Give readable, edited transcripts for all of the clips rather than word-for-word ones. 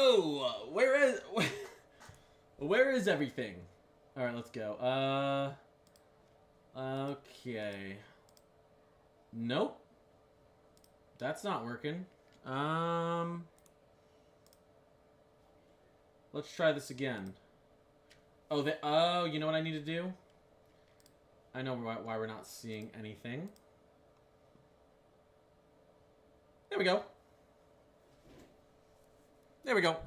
Oh, where is everything? All right, let's go. Okay. Nope. That's not working. Let's try this again. Oh, you know what I need to do? I know why we're not seeing anything. There we go. There we go.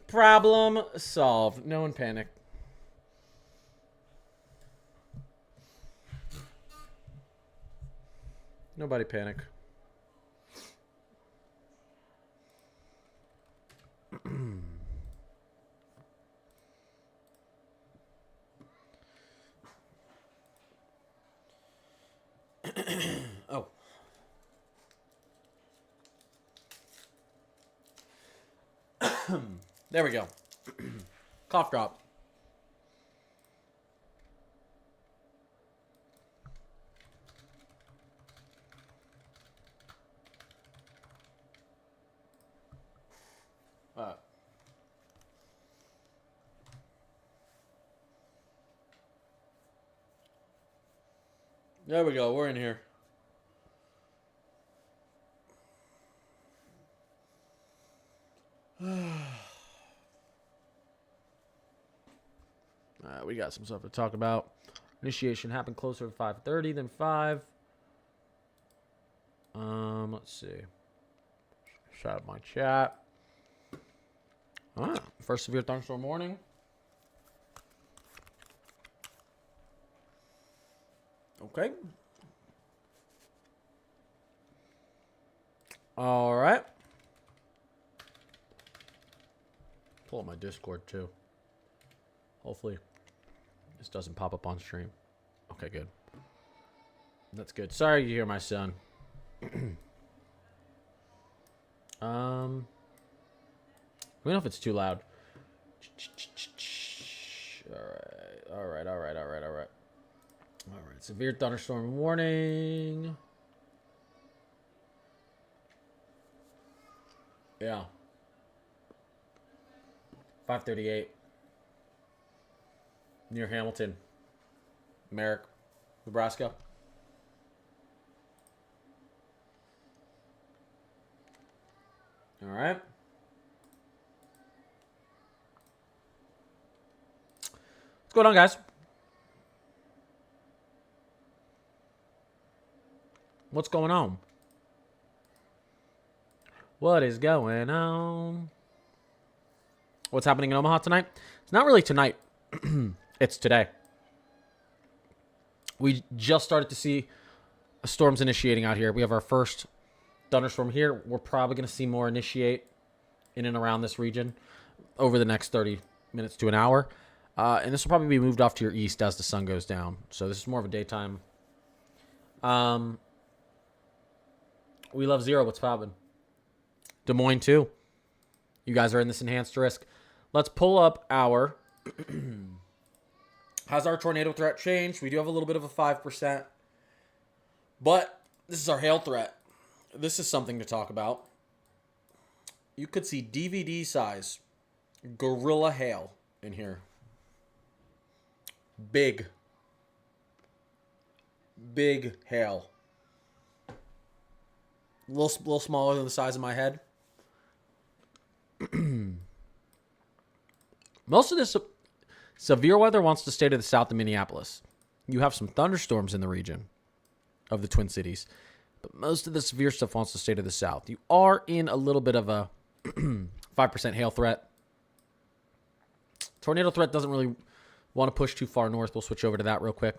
Problem solved. No one panic. Nobody panic. Oh. There we go. Cough drop. There we go. We're in here. We got some stuff to talk about. Initiation happened closer to 5:30 than 5. Let's see. Shout out my chat. First severe thunderstorm warning. Okay. All right. Pull up my Discord too. Hopefully this doesn't pop up on stream. Okay, good. That's good. Sorry you hear my son. Let me know if it's too loud. All right. Severe thunderstorm warning. Yeah. 5:38. Near Hamilton. Merrick, Nebraska. All right. What's going on, guys? What's going on? What is going on? What's happening in Omaha tonight? It's not really tonight. It's today. We just started to see storms initiating out here. We have our first thunderstorm here. We're probably going to see more initiate in and around this region over the next 30 minutes to an hour. And this will probably be moved off to your east as the sun goes down. So this is more of a daytime. We love zero. What's poppin'? Des Moines too. You guys are in this enhanced risk. Let's pull up our... Has our tornado threat changed? We do have a little bit of a 5%. But this is our hail threat. This is something to talk about. You could see DVD size gorilla hail in here. Big hail. A little smaller than the size of my head. Most of this severe weather wants to stay to the south of Minneapolis. You have some thunderstorms in the region of the Twin Cities, but most of the severe stuff wants to stay to the south. You are in a little bit of a 5% hail threat. Tornado threat doesn't really want to push too far north. We'll switch over to that real quick.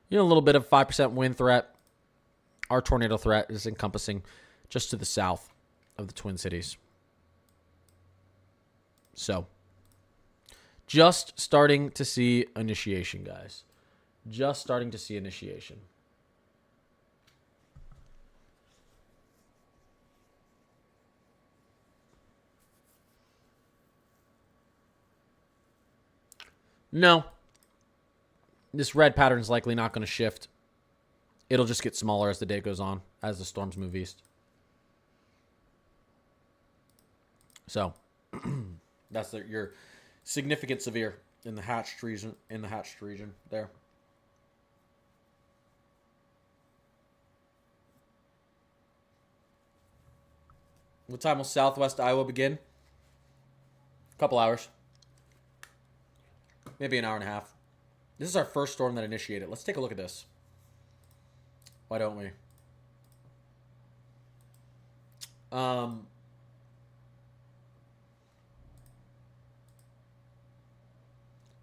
You know, a little bit of 5% wind threat. Our tornado threat is encompassing just to the south of the Twin Cities. So, just starting to see initiation, guys. Just starting to see initiation. No. This red pattern is likely not going to shift. It'll just get smaller as the day goes on, as the storms move east. So that's your significant severe in the hatched region. In the hatched region there. What time will Southwest Iowa begin? A couple hours. Maybe an hour and a half. This is our first storm that initiated. Let's take a look at this. Why don't we?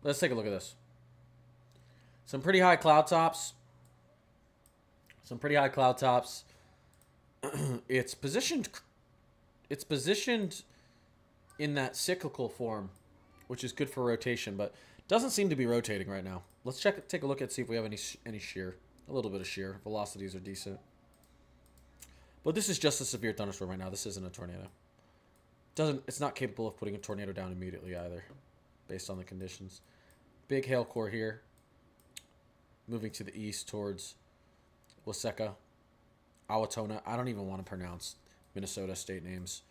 Let's take a look at this. Some pretty high cloud tops. Some pretty high cloud tops. It's positioned in that cyclical form, which is good for rotation, but doesn't seem to be rotating right now. Let's take a look at see if we have any shear. A little bit of shear. Velocities are decent. But this is just a severe thunderstorm right now. This isn't a tornado. It's not capable of putting a tornado down immediately either, based on the conditions. Big hail core here. Moving to the east towards Waseca, Owatonna. I don't even want to pronounce Minnesota state names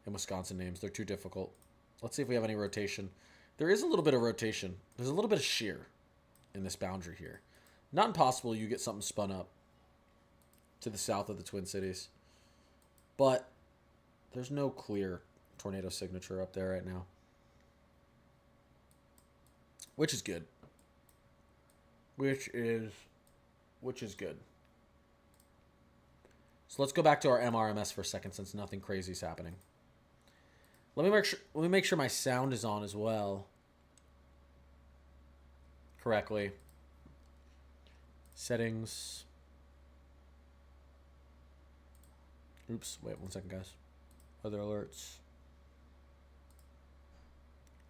and Wisconsin names. They're too difficult. Let's see if we have any rotation. There is a little bit of rotation. There's a little bit of shear in this boundary here. Not impossible you get something spun up to the south of the Twin Cities. But there's no clear tornado signature up there right now. Which is good. Which is good. So let's go back to our MRMS for a second since nothing crazy is happening. Let me make sure my sound is on as well. Correctly. Settings. Oops, wait 1 second, guys. Weather alerts.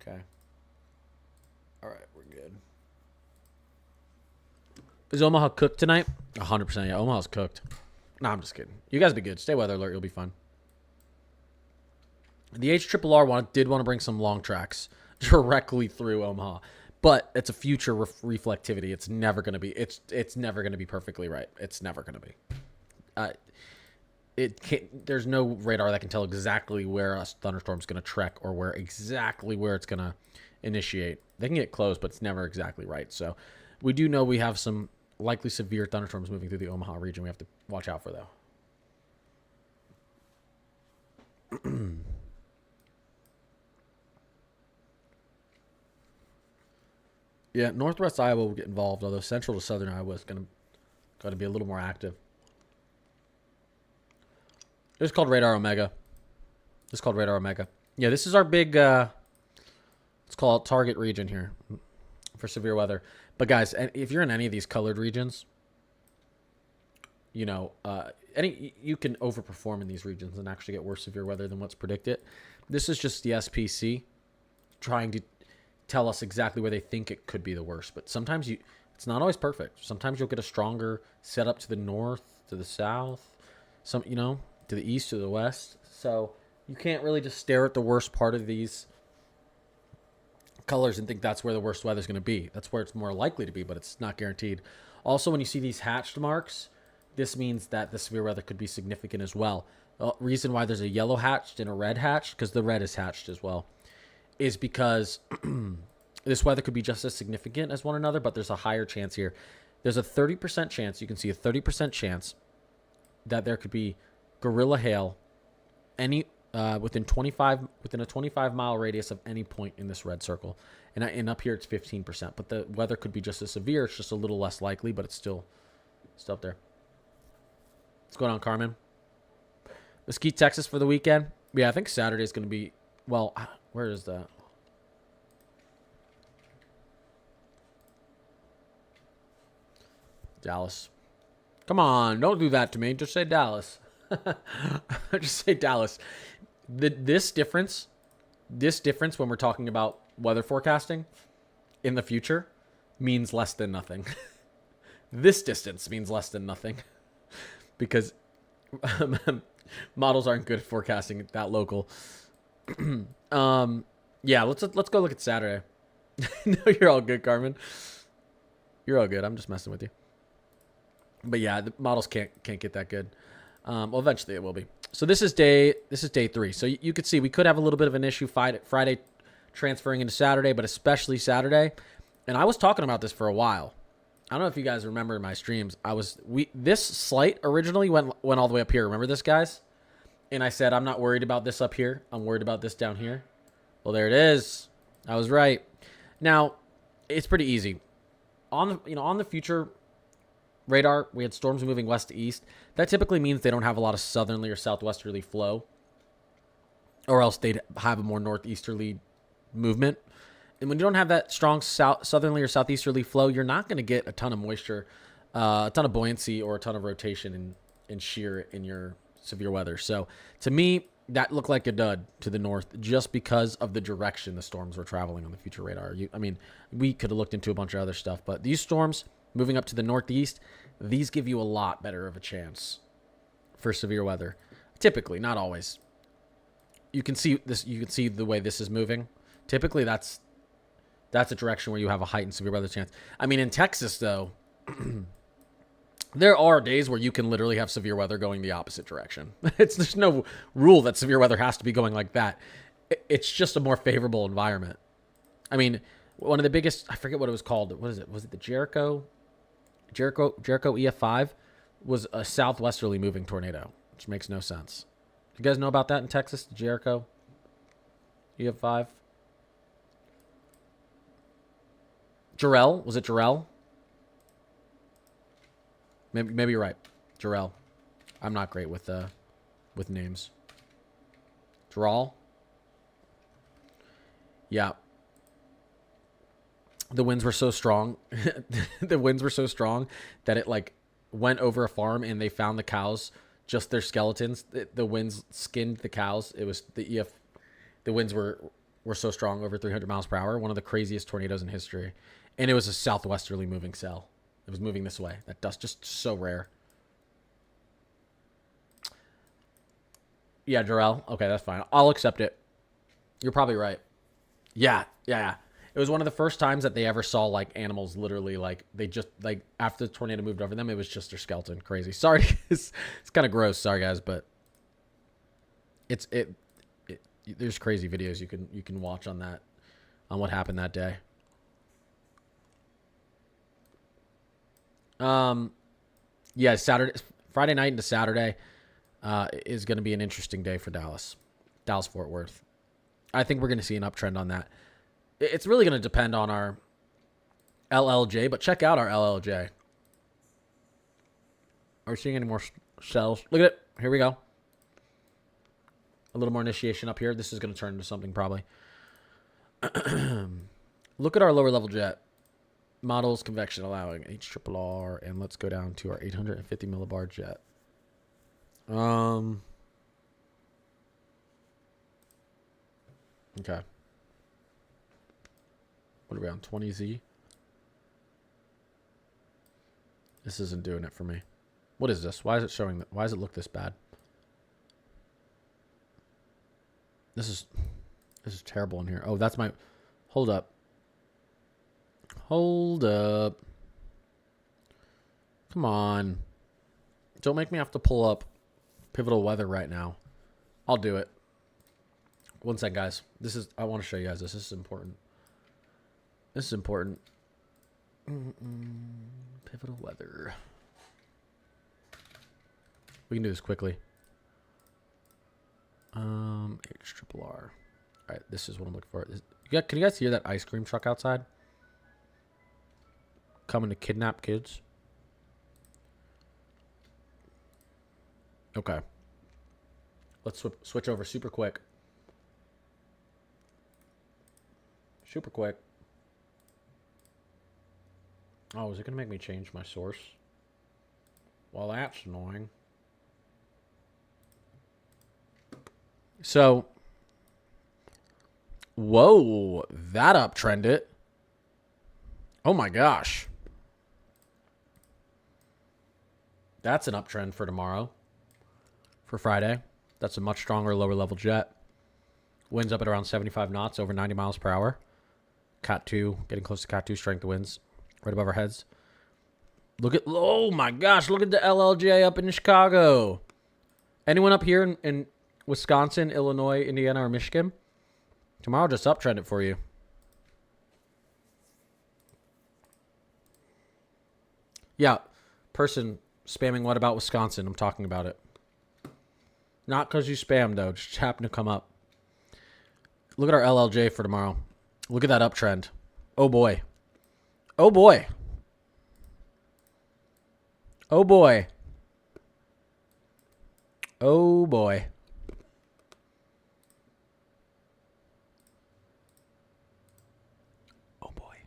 Okay. All right, we're good. Is Omaha cooked tonight? 100%. Yeah, Omaha's cooked. No, I'm just kidding. You guys be good. Stay weather alert. You'll be fine. The HRRR did want to bring some long tracks directly through Omaha, but it's a future reflectivity. It's never going to be. It's never going to be perfectly right. It's never going to be. It can't, there's no radar that can tell exactly where a thunderstorm's going to trek or where it's going to initiate. They can get close, but it's never exactly right. So we do know we have some likely severe thunderstorms moving through the Omaha region we have to watch out for, though. Yeah, northwest Iowa will get involved, although central to southern Iowa is going to be a little more active. It's called Radar Omega. Yeah, this is our big, let's call it target region here for severe weather. But guys, if you're in any of these colored regions, you know, you can overperform in these regions and actually get worse severe weather than what's predicted. This is just the SPC trying to tell us exactly where they think it could be the worst. But sometimes it's not always perfect. Sometimes you'll get a stronger setup to the north, to the south, to the east, to the west. So you can't really just stare at the worst part of these colors and think that's where the worst weather is going to be. That's where it's more likely to be, but it's not guaranteed. Also, when you see these hatched marks, this means that the severe weather could be significant as well. The reason why there's a yellow hatched and a red hatched, because the red is hatched as well, is because this weather could be just as significant as one another, but there's a higher chance here. There's a 30% chance, you can see a 30% chance that there could be gorilla hail within a 25-mile radius of any point in this red circle. And up here it's 15%, but the weather could be just as severe. It's just a little less likely, but it's still up there. What's going on, Carmen? Mesquite, Texas for the weekend. Yeah, I think Saturday is going to be, well, where is that? Dallas. Come on, don't do that to me. Just say Dallas. Just say Dallas. This difference when we're talking about weather forecasting in the future means less than nothing. This distance means less than nothing because models aren't good at forecasting that local. Yeah, let's go look at Saturday. No, you're all good, Carmen. You're all good. I'm just messing with you. But yeah, the models can't get that good. Well, eventually it will be. So this is day 3. So you could see we could have a little bit of an issue Friday transferring into Saturday, but especially Saturday. And I was talking about this for a while. I don't know if you guys remember in my streams. This slight originally went all the way up here. Remember this, guys? And I said I'm not worried about this up here. I'm worried about this down here. Well, there it is. I was right. Now, it's pretty easy. On the future radar, we had storms moving west to east. That typically means they don't have a lot of southerly or southwesterly flow, or else they'd have a more northeasterly movement. And when you don't have that strong southerly or southeasterly flow, you're not going to get a ton of moisture, a ton of buoyancy, or a ton of rotation and shear in your severe weather. So to me, that looked like a dud to the north just because of the direction the storms were traveling on the future radar. We could have looked into a bunch of other stuff, but these storms moving up to the northeast, these give you a lot better of a chance for severe weather. Typically, not always. You can see this. You can see the way this is moving. Typically, that's a direction where you have a heightened severe weather chance. I mean, in Texas, though, there are days where you can literally have severe weather going the opposite direction. There's no rule that severe weather has to be going like that. It's just a more favorable environment. I mean, one of the biggest, I forget what it was called. What is it? Was it the Jericho EF5 was a southwesterly moving tornado, which makes no sense. You guys know about that in Texas, the Jericho EF5? Jarrell? Was it Jarrell? Maybe you're right. Jarrell. I'm not great with names. Jarrell? Yeah. The winds were so strong. The winds were so strong that it went over a farm and they found the cows, just their skeletons. The winds skinned the cows. It was the winds were so strong, over 300 miles per hour. One of the craziest tornadoes in history. And it was a southwesterly moving cell. It was moving this way. That dust, just so rare. Yeah, Jarrell. Okay, that's fine. I'll accept it. You're probably right. Yeah. It was one of the first times that they ever saw animals literally they just after the tornado moved over them, it was just their skeleton. Crazy. Sorry, it's kind of gross. Sorry guys, but there's crazy videos you can watch on what happened that day. Yeah, Friday night into Saturday is going to be an interesting day for Dallas-Fort Worth. I think we're going to see an uptrend on that. It's really going to depend on our LLJ, but check out our LLJ. Are we seeing any more cells? Look at it. Here we go. A little more initiation up here. This is going to turn into something probably. Look at our lower level jet. Models, convection allowing, HRRR, and let's go down to our 850 millibar jet. Okay. What are we on, 20Z? This isn't doing it for me. What is this? Why is it showing that? Why does it look this bad? This is terrible in here. Oh, that's my... Hold up. Hold up. Come on. Don't make me have to pull up Pivotal Weather right now. I'll do it. One sec, guys. I want to show you guys this. This is important. This is important. Pivotal Weather. We can do this quickly. HRRR. All right, this is what I'm looking for. Can you guys hear that ice cream truck outside? Coming to kidnap kids. Okay. Let's switch over super quick. Super quick. Oh, is it going to make me change my source? Well, that's annoying. So, whoa, that uptrended. Oh my gosh. That's an uptrend for tomorrow. For Friday. That's a much stronger lower level jet. Winds up at around 75 knots, over 90 miles per hour. Cat 2, getting close to Cat 2 strength of winds. Right above our heads. Oh my gosh, look at the LLJ up in Chicago. Anyone up here in Wisconsin, Illinois, Indiana, or Michigan? Tomorrow just uptrend it for you. Yeah, person spamming what about Wisconsin? I'm talking about it. Not because you spammed, though. Just happened to come up. Look at our LLJ for tomorrow. Look at that uptrend. Oh, boy. Oh, boy. Oh, boy. Oh, boy. Oh, boy.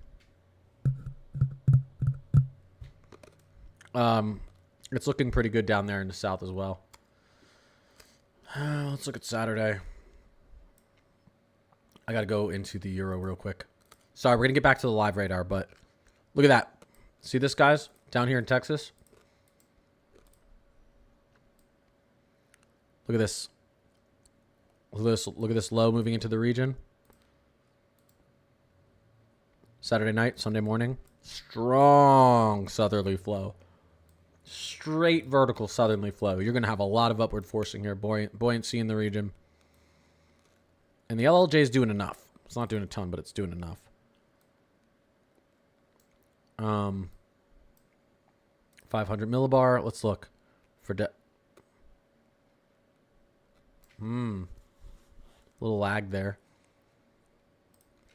It's looking pretty good down there in the south as well. Let's look at Saturday. I got to go into the euro real quick. Sorry, we're going to get back to the live radar, but look at that. See this, guys? Down here in Texas? Look at this. Look at this. Look at this low moving into the region. Saturday night, Sunday morning. Strong southerly flow. Straight vertical southerly flow. You're going to have a lot of upward forcing here. Buoyancy in the region. And the LLJ is doing enough. It's not doing a ton, but it's doing enough. 500 millibar. Let's look for little lag there.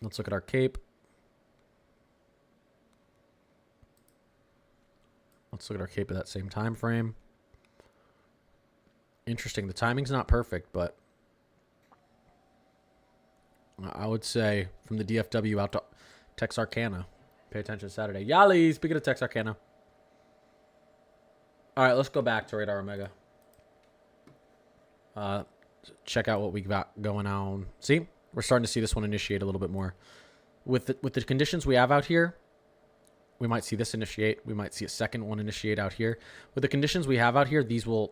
Let's look at our cape. Let's look at our cape at that same time frame. Interesting. The timing's not perfect, but I would say from the DFW out to Texarkana. Pay attention Saturday. Yali, speaking of Texarkana. All right, let's go back to Radar Omega. Check out what we got going on. See, we're starting to see this one initiate a little bit more. With the conditions we have out here, we might see this initiate. We might see a second one initiate out here. With the conditions we have out here, these will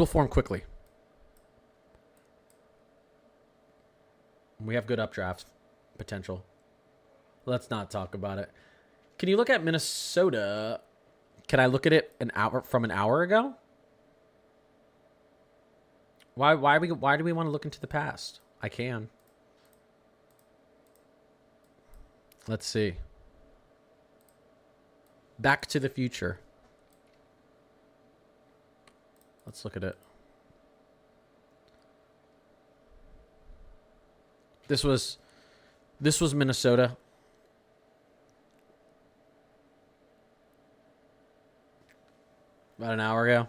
form quickly. We have good updraft potential. Let's not talk about it. Can you look at Minnesota? Can I look at it an hour ago? Why do we want to look into the past? I can. Let's see. Back to the Future. Let's look at it. This was Minnesota. About an hour ago.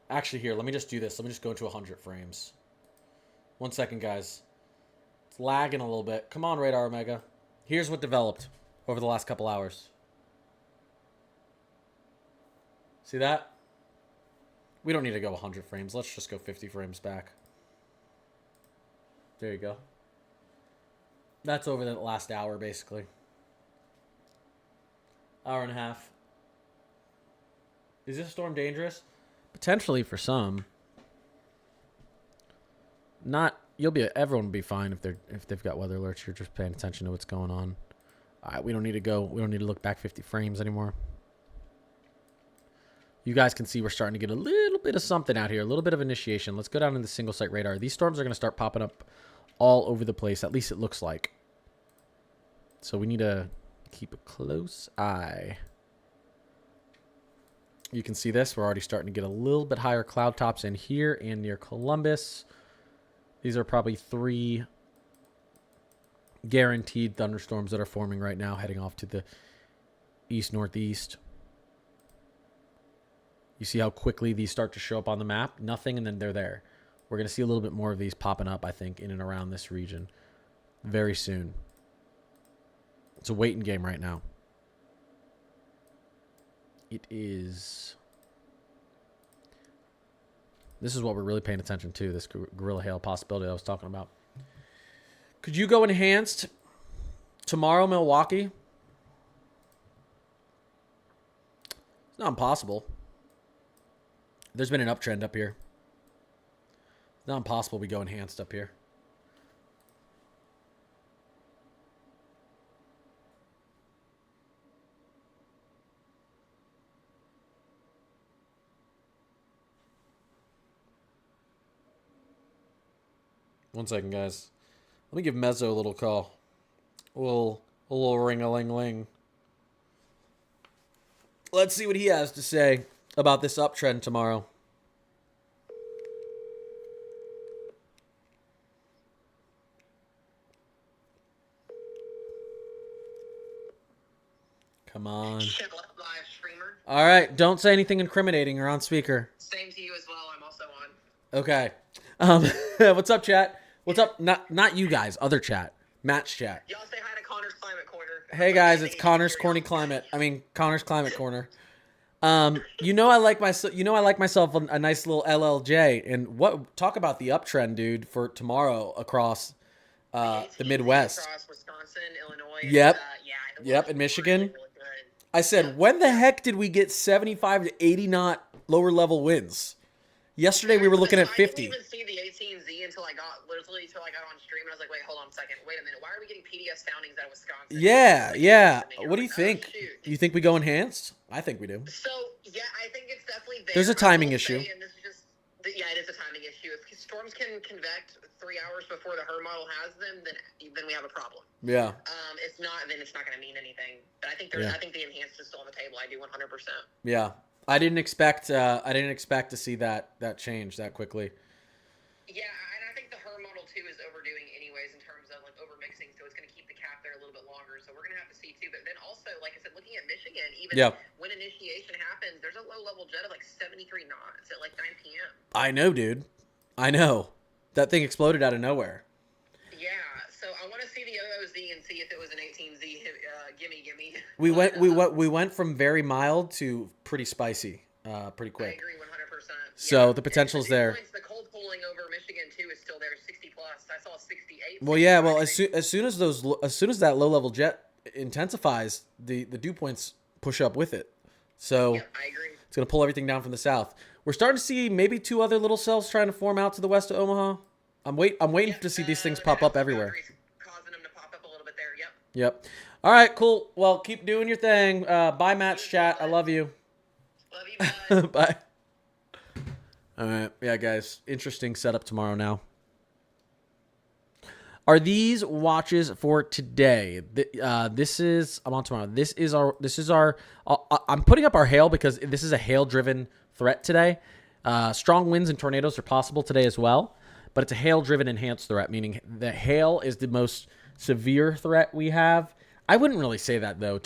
Actually, here, let me just do this. Let me just go into 100 frames. 1 second, guys. It's lagging a little bit. Come on, Radar Omega. Here's what developed over the last couple hours. See that? We don't need to go 100 frames. Let's just go 50 frames back. There you go. That's over the last hour, basically. Hour and a half. Is this storm dangerous? Potentially for some. Not. Everyone will be fine if they've got weather alerts. You're just paying attention to what's going on. All right, we don't need to look back 50 frames anymore. You guys can see we're starting to get a little bit of something out here, a little bit of initiation. Let's go down in the single site radar. These storms are going to start popping up all over the place. At least it looks like. So we need to keep a close eye. You can see this. We're already starting to get a little bit higher cloud tops in here and near Columbus. These are probably 3 guaranteed thunderstorms that are forming right now, heading off to the east-northeast. You see how quickly these start to show up on the map? Nothing, and then they're there. We're going to see a little bit more of these popping up, I think, in and around this region very soon. It's a waiting game right now. It is. This is what we're really paying attention to, this Gorilla Hail possibility I was talking about. Could you go enhanced tomorrow, Milwaukee? It's not impossible. There's been an uptrend up here. Not impossible we go enhanced up here. One second, guys. Let me give Mezzo a little call. A little ring-a-ling-ling. Let's see what he has to say about this uptrend tomorrow. Come on. All right, don't say anything incriminating or on speaker. Same to you as well. I'm also on. Okay. What's up, chat? What's up? Not you guys. Other chat. Match chat. Y'all say hi to Connor's Climate Corner. Hey guys, it's Connor's Corny Climate. Connor's Climate Corner. I like myself a nice little LLJ. And talk about the uptrend, dude, for tomorrow across the Midwest. Across Wisconsin, Illinois. Yep. Yeah. In Michigan. Really good. I said, when the heck did we get 75 to 80 knot lower level winds? Yesterday we were looking at 50. I didn't even see the 18Z until I got on stream, and I was like, wait, hold on a second. Wait a minute. Why are we getting PDF soundings out of Wisconsin? Yeah. What do you think? You think we go enhanced? I think we do. So, yeah, I think it's definitely there. There's a timing issue. And this is just, yeah, it is a timing issue. If storms can convect 3 hours before the HER model has them, then we have a problem. Yeah. If not, then it's not going to mean anything. But I think I think the enhanced is still on the table. I do 100%. Yeah. I didn't expect to see that change that quickly. Yeah, and I think the HER Model 2 is overdoing anyways in terms of like overmixing, so it's going to keep the cap there a little bit longer. So we're going to have to see too. But then also, like I said, looking at Michigan, even when initiation happens, there's a low level jet of like 73 knots at like 9 p.m. I know, dude. I know. That thing exploded out of nowhere. Yeah, so I want to see the OOZ and see if it was an 18Z. Gimme. We went from very mild to pretty spicy, pretty quick. I agree 100%. So the potential's there. The cold pulling over Michigan too is still there, 60 plus. I saw 68. Well, yeah. Well, as soon as that low level jet intensifies, the dew points push up with it. So I agree. It's gonna pull everything down from the south. We're starting to see maybe 2 other little cells trying to form out to the west of Omaha. I'm waiting to see these things pop up everywhere. Causing them to pop up a little bit there. Yep. All right, cool. Well, keep doing your thing. Bye, Match Chat. I love you. Love you, bud. Bye. All right. Yeah, guys. Interesting setup tomorrow now. Are these watches for today? I'm on tomorrow. This is our, I'm putting up our hail because this is a hail-driven threat today. Strong winds and tornadoes are possible today as well, but it's a hail-driven enhanced threat, meaning the hail is the most severe threat we have. I wouldn't really say that, though.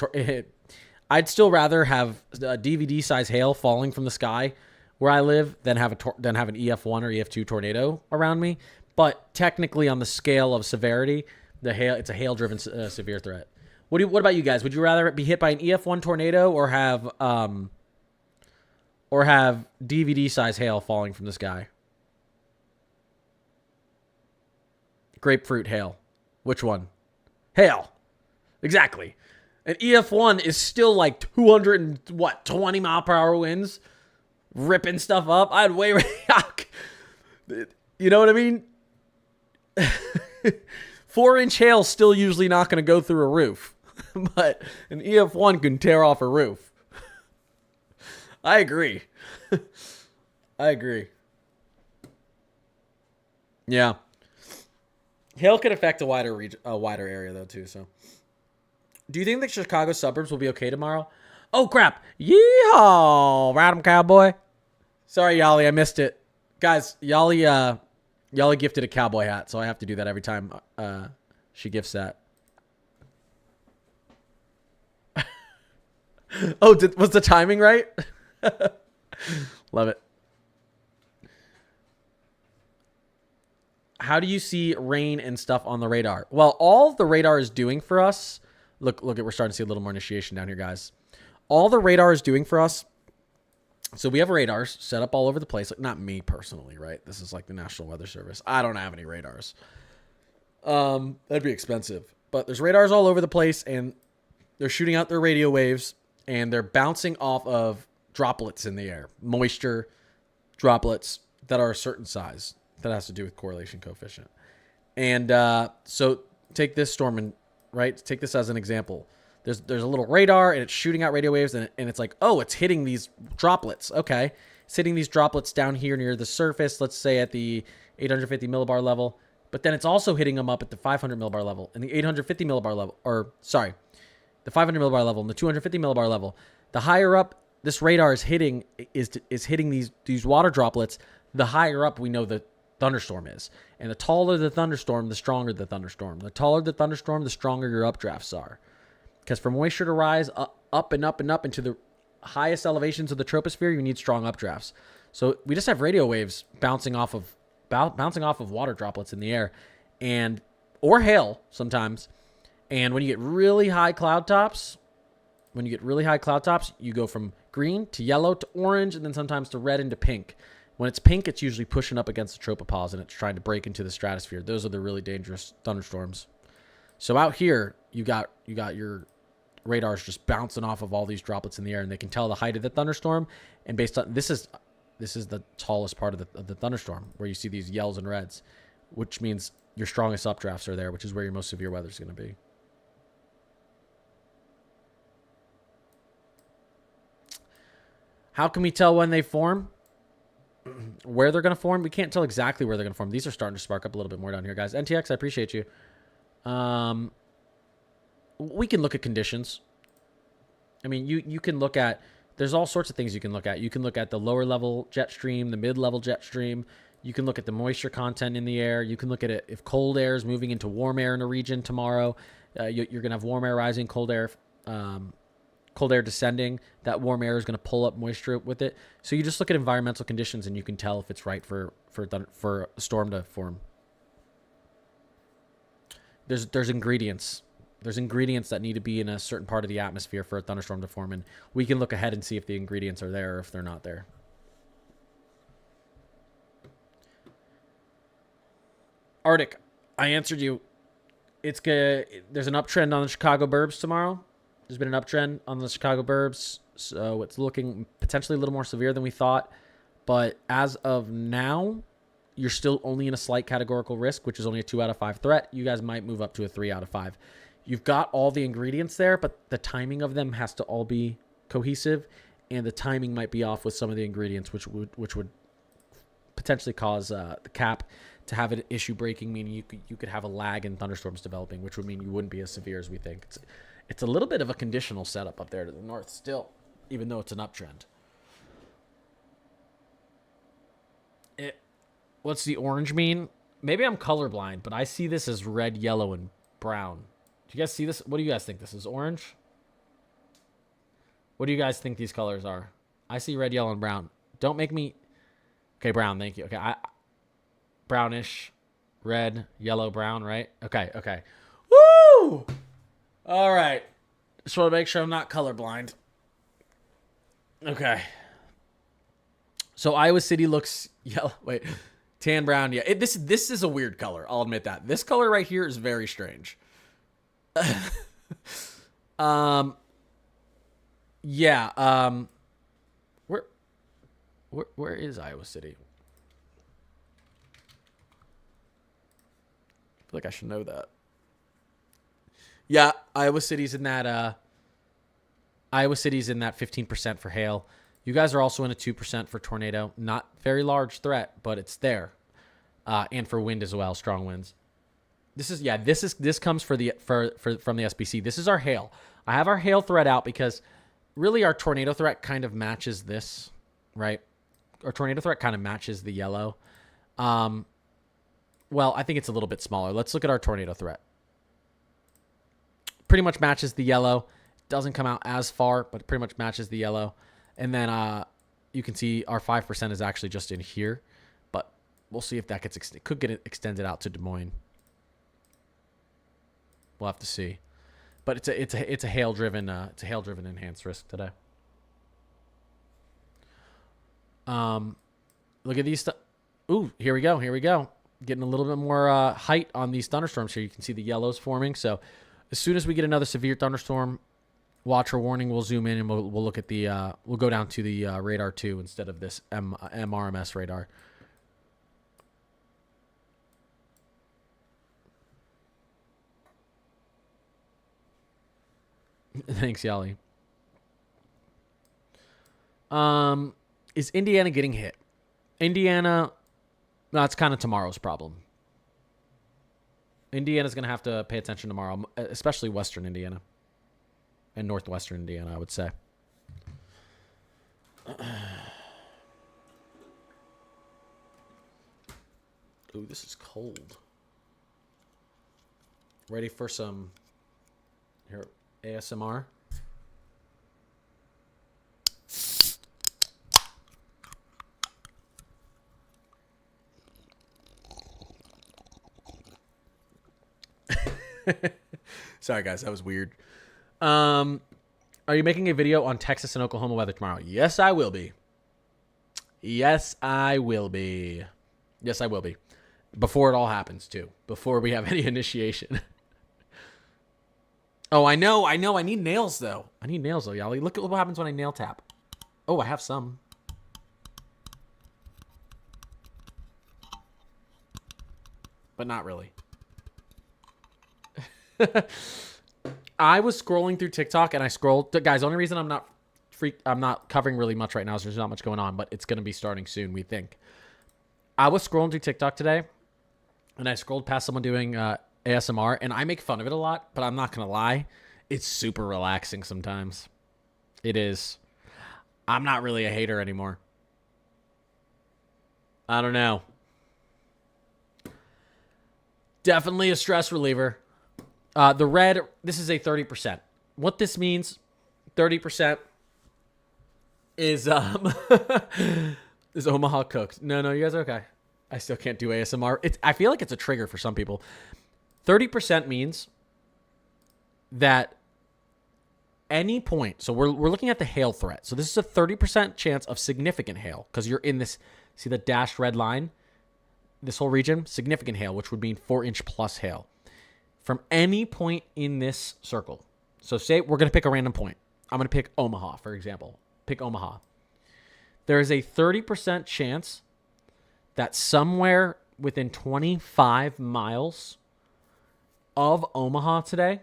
I'd still rather have a DVD-size hail falling from the sky where I live than have an EF1 or EF2 tornado around me. But technically, on the scale of severity, it's a hail-driven severe threat. What about you guys? Would you rather be hit by an EF1 tornado or have DVD-size hail falling from the sky? Grapefruit hail. Which one? Hail. Exactly. An EF1 is still like 20 mile per hour winds, ripping stuff up. I'd you know what I mean? 4-inch hail's still usually not going to go through a roof, but an EF1 can tear off a roof. I agree. Yeah. Hail could affect a wider area though too. So, do you think the Chicago suburbs will be okay tomorrow? Oh crap! Yeehaw! Ride 'em, cowboy. Sorry, Yali, I missed it, guys. Yali gifted a cowboy hat, so I have to do that every time she gifts that. Oh, was the timing right? Love it. How do you see rain and stuff on the radar? Well, all the radar is doing for us. Look, we're starting to see a little more initiation down here, guys. All the radar is doing for us. So we have radars set up all over the place. Like, not me personally, right? This is like the National Weather Service. I don't have any radars. That'd be expensive. But there's radars all over the place, and they're shooting out their radio waves, and they're bouncing off of droplets in the air. Moisture droplets that are a certain size. That has to do with correlation coefficient. And so take this storm and take this as an example. There's a little radar and it's shooting out radio waves and it's like, oh, it's hitting these droplets. Okay. It's hitting these droplets down here near the surface, let's say at the 850 millibar level. But then it's also hitting them up at the 500 millibar level and the 850 millibar level, the 500 millibar level and the 250 millibar level. The higher up this radar is hitting these water droplets, the higher up we know the thunderstorm is. And the taller the thunderstorm, the stronger the thunderstorm. The taller the thunderstorm, the stronger your updrafts are. Because for moisture to rise up and up and up into the highest elevations of the troposphere, you need strong updrafts. So we just have radio waves bouncing off of water droplets in the air, or hail sometimes. And when you get really high cloud tops, you go from green to yellow to orange, and then sometimes to red and to pink. When it's pink, it's usually pushing up against the tropopause and it's trying to break into the stratosphere. Those are the really dangerous thunderstorms. So out here, you got your radars just bouncing off of all these droplets in the air, and they can tell the height of the thunderstorm. And based on this is the tallest part of the thunderstorm, where you see these yellows and reds, which means your strongest updrafts are there, which is where your most severe weather is going to be. How can we tell when they form? Where they're going to form? We can't tell exactly where they're going to form. These are starting to spark up a little bit more down here, guys. NTX, I appreciate you. We can look at conditions. I mean, you can look at, there's all sorts of things you can look at. You can look at the lower level jet stream, the mid-level jet stream. You can look at the moisture content in the air. You can look at it if cold air is moving into warm air in a region tomorrow. You're going to have warm air rising, cold air descending. That warm air is going to pull up moisture with it. So you just look at environmental conditions and you can tell if it's right for a storm to form. There's ingredients. There's ingredients that need to be in a certain part of the atmosphere for a thunderstorm to form, and we can look ahead and see if the ingredients are there or if they're not there. Arctic, I answered you. It's good. There's an uptrend on the Chicago burbs tomorrow. There's been an uptrend on the Chicago burbs, so it's looking potentially a little more severe than we thought. But as of now, you're still only in a slight categorical risk, which is only a 2 out of 5 threat. You guys might move up to a 3 out of 5. You've got all the ingredients there, but the timing of them has to all be cohesive, and the timing might be off with some of the ingredients, which would potentially cause the cap to have an issue breaking, meaning you could have a lag in thunderstorms developing, which would mean you wouldn't be as severe as we think. It's a little bit of a conditional setup up there to the north still, even though it's an uptrend. What's the orange mean? Maybe I'm colorblind, but I see this as red, yellow, and brown. Do you guys see this? What do you guys think? This is orange? What do you guys think these colors are? I see red, yellow, and brown. Don't make me... Okay, brown, thank you. Okay, brownish, red, yellow, brown, right? Okay. Woo! All right. Just want to make sure I'm not colorblind. Okay. So Iowa City looks yellow. Wait, tan, brown. Yeah, this is a weird color. I'll admit that. This color right here is very strange. Yeah. Where is Iowa City? I feel like I should know that. Yeah, Iowa City's in that 15% for hail. You guys are also in a 2% for tornado. Not very large threat, but it's there. And for wind as well, strong winds. This comes from the SBC. This is our hail. I have our hail threat out because really our tornado threat kind of matches this, right? Our tornado threat kind of matches the yellow. Well, I think it's a little bit smaller. Let's look at our tornado threat. Pretty much matches the yellow. Doesn't come out as far, but it pretty much matches the yellow. And then you can see our 5% is actually just in here, but we'll see if that could get extended out to Des Moines. We'll have to see, but it's a hail driven enhanced risk today. Look at these. Ooh, here we go. Getting a little bit more height on these thunderstorms here. You can see the yellows forming. So as soon as we get another severe thunderstorm watch or warning, we'll zoom in and we'll look at the we'll go down to the radar 2 instead of this MRMS radar. Thanks, Yali. Is Indiana getting hit? Indiana, that's kind of tomorrow's problem. Indiana's going to have to pay attention tomorrow, especially Western Indiana and Northwestern Indiana, I would say. Ooh, this is cold. Ready for some here ASMR? Sorry, guys, that was weird. Are you making a video on Texas and Oklahoma weather tomorrow? Yes, I will be. Yes, I will be. Yes, I will be. Before it all happens, too. Before we have any initiation. Oh, I know. I need nails, though. Yali. Look at what happens when I nail tap. Oh, I have some. But not really. I was scrolling through TikTok and I scrolled. Guys, the only reason I'm not covering really much right now is there's not much going on, but it's going to be starting soon, we think. I was scrolling through TikTok today and I scrolled past someone doing ASMR, and I make fun of it a lot, but I'm not going to lie. It's super relaxing sometimes. It is. I'm not really a hater anymore. I don't know. Definitely a stress reliever. The red, this is a 30%. What this means, 30% is is Omaha cooked. No, you guys are okay. I still can't do ASMR. I feel like it's a trigger for some people. 30% means that any point, so we're looking at the hail threat. So this is a 30% chance of significant hail because you're in this, see the dashed red line? This whole region, significant hail, which would mean 4-inch plus hail. From any point in this circle. So say we're going to pick a random point. I'm going to pick Omaha, for example. Pick Omaha. There is a 30% chance that somewhere within 25 miles of Omaha today,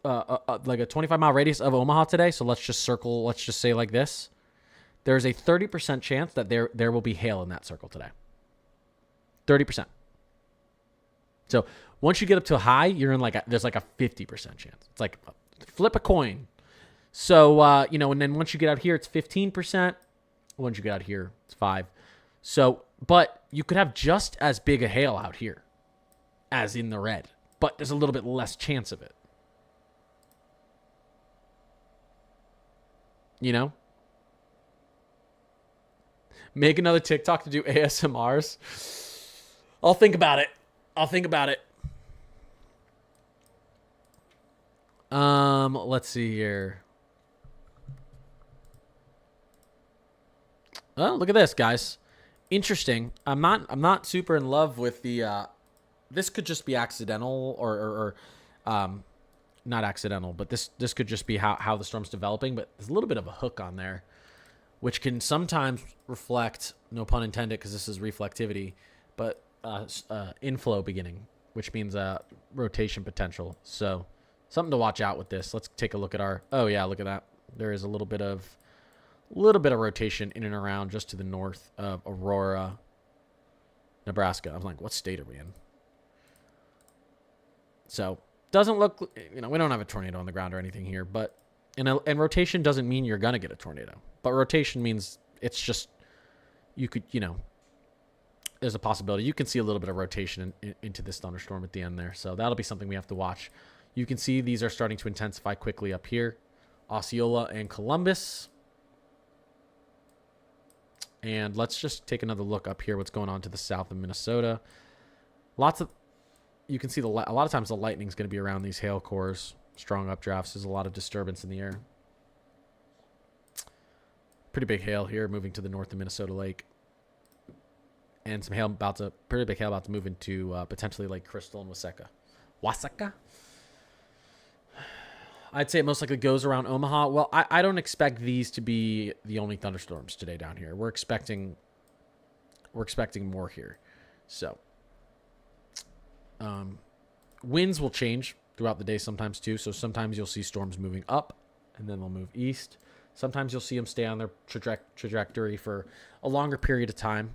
like a 25-mile radius of Omaha today, so let's just say like this, there's a 30% chance that there will be hail in that circle today. 30%. So once you get up to a high, you're in there's like a 50% chance. It's like flip a coin. So, and then once you get out here, it's 15%. Once you get out here, it's 5%. So, but you could have just as big a hail out here as in the red, but there's a little bit less chance of it. You know? Make another TikTok to do ASMRs. I'll think about it. Let's see here. Oh, look at this, guys. Interesting. I'm not super in love with the this could just be accidental or not accidental, but this could just be how the storm's developing, but there's a little bit of a hook on there, which can sometimes reflect, no pun intended, because this is reflectivity, but inflow beginning, which means rotation potential. So something to watch out with this. Let's take a look at our, oh yeah, look at that. There is a little bit of rotation in and around just to the north of Aurora, Nebraska. I'm like, what state are we in? So doesn't look, we don't have a tornado on the ground or anything here, but and rotation doesn't mean you're gonna get a tornado, but rotation means it's just, you could, there's a possibility you can see a little bit of rotation into this thunderstorm at the end there. So that'll be something we have to watch. You can see these are starting to intensify quickly up here, Osceola and Columbus. And let's just take another look up here, what's going on to the south of Minnesota. You can see a lot of times the lightning is going to be around these hail cores, strong updrafts. There's a lot of disturbance in the air. Pretty big hail here moving to the north of Minnesota Lake. And some hail pretty big hail about to move into potentially Lake Crystal and Wasaka. I'd say it most likely goes around Omaha. Well, I don't expect these to be the only thunderstorms today down here. We're expecting more here. So winds will change throughout the day sometimes too. So sometimes you'll see storms moving up and then they'll move east. Sometimes you'll see them stay on their trajectory for a longer period of time.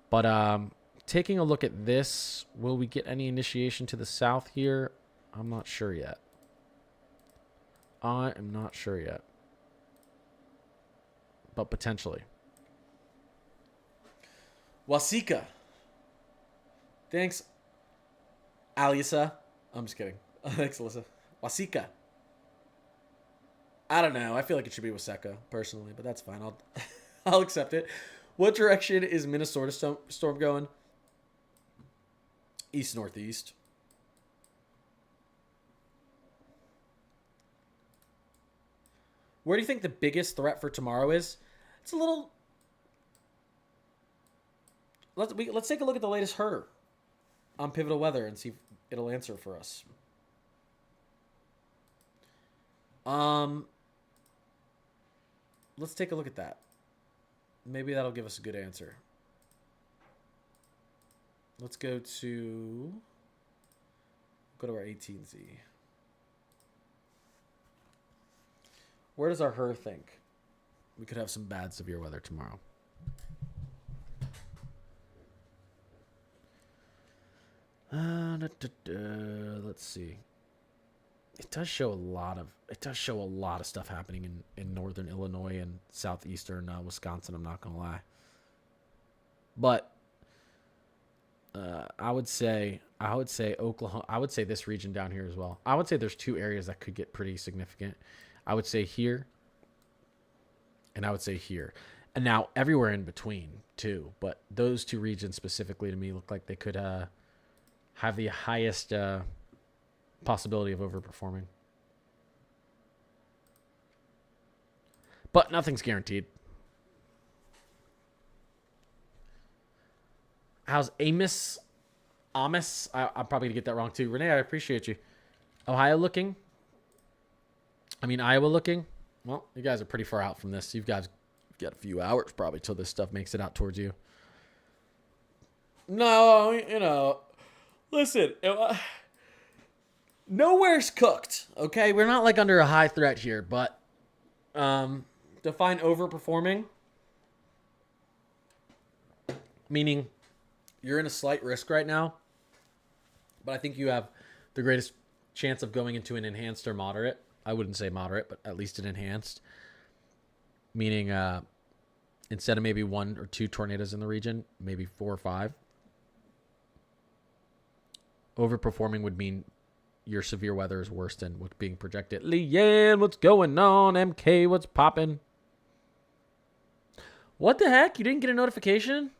But taking a look at this, will we get any initiation to the south here? I'm not sure yet. I am not sure yet. But potentially. Wasika. Thanks, Alisa. I'm just kidding. Thanks, Alyssa. Wasika. I don't know. I feel like it should be Waseka, personally, but that's fine. I'll accept it. What direction is Minnesota storm going? East-northeast. Where do you think the biggest threat for tomorrow is? It's a little... Let's take a look at the latest HER on Pivotal Weather and see if it'll answer for us. Let's take a look at that. Maybe that'll give us a good answer. Let's go to our 18Z. Where does our HER think we could have some bad severe weather tomorrow? Let's see. It does show a lot of stuff happening in northern Illinois and southeastern Wisconsin. I'm not gonna lie, but I would say Oklahoma. I would say this region down here as well. I would say there's two areas that could get pretty significant. I would say here, and I would say here, and now everywhere in between too. But those two regions specifically to me look like they could have the highest possibility of overperforming. But nothing's guaranteed. How's Amos? I'm probably going to get that wrong too. Renee, I appreciate you. Ohio looking? I mean, Iowa looking? Well, you guys are pretty far out from this. You've got a few hours probably till this stuff makes it out towards you. No, listen, nowhere's cooked, okay? We're not like under a high threat here, but define overperforming, meaning you're in a slight risk right now, but I think you have the greatest chance of going into an enhanced or moderate. I wouldn't say moderate, but at least an enhanced, meaning instead of maybe 1 or 2 tornadoes in the region, maybe 4 or 5. Overperforming would mean your severe weather is worse than what's being projected. Leanne, what's going on? MK, what's popping? What the heck? You didn't get a notification?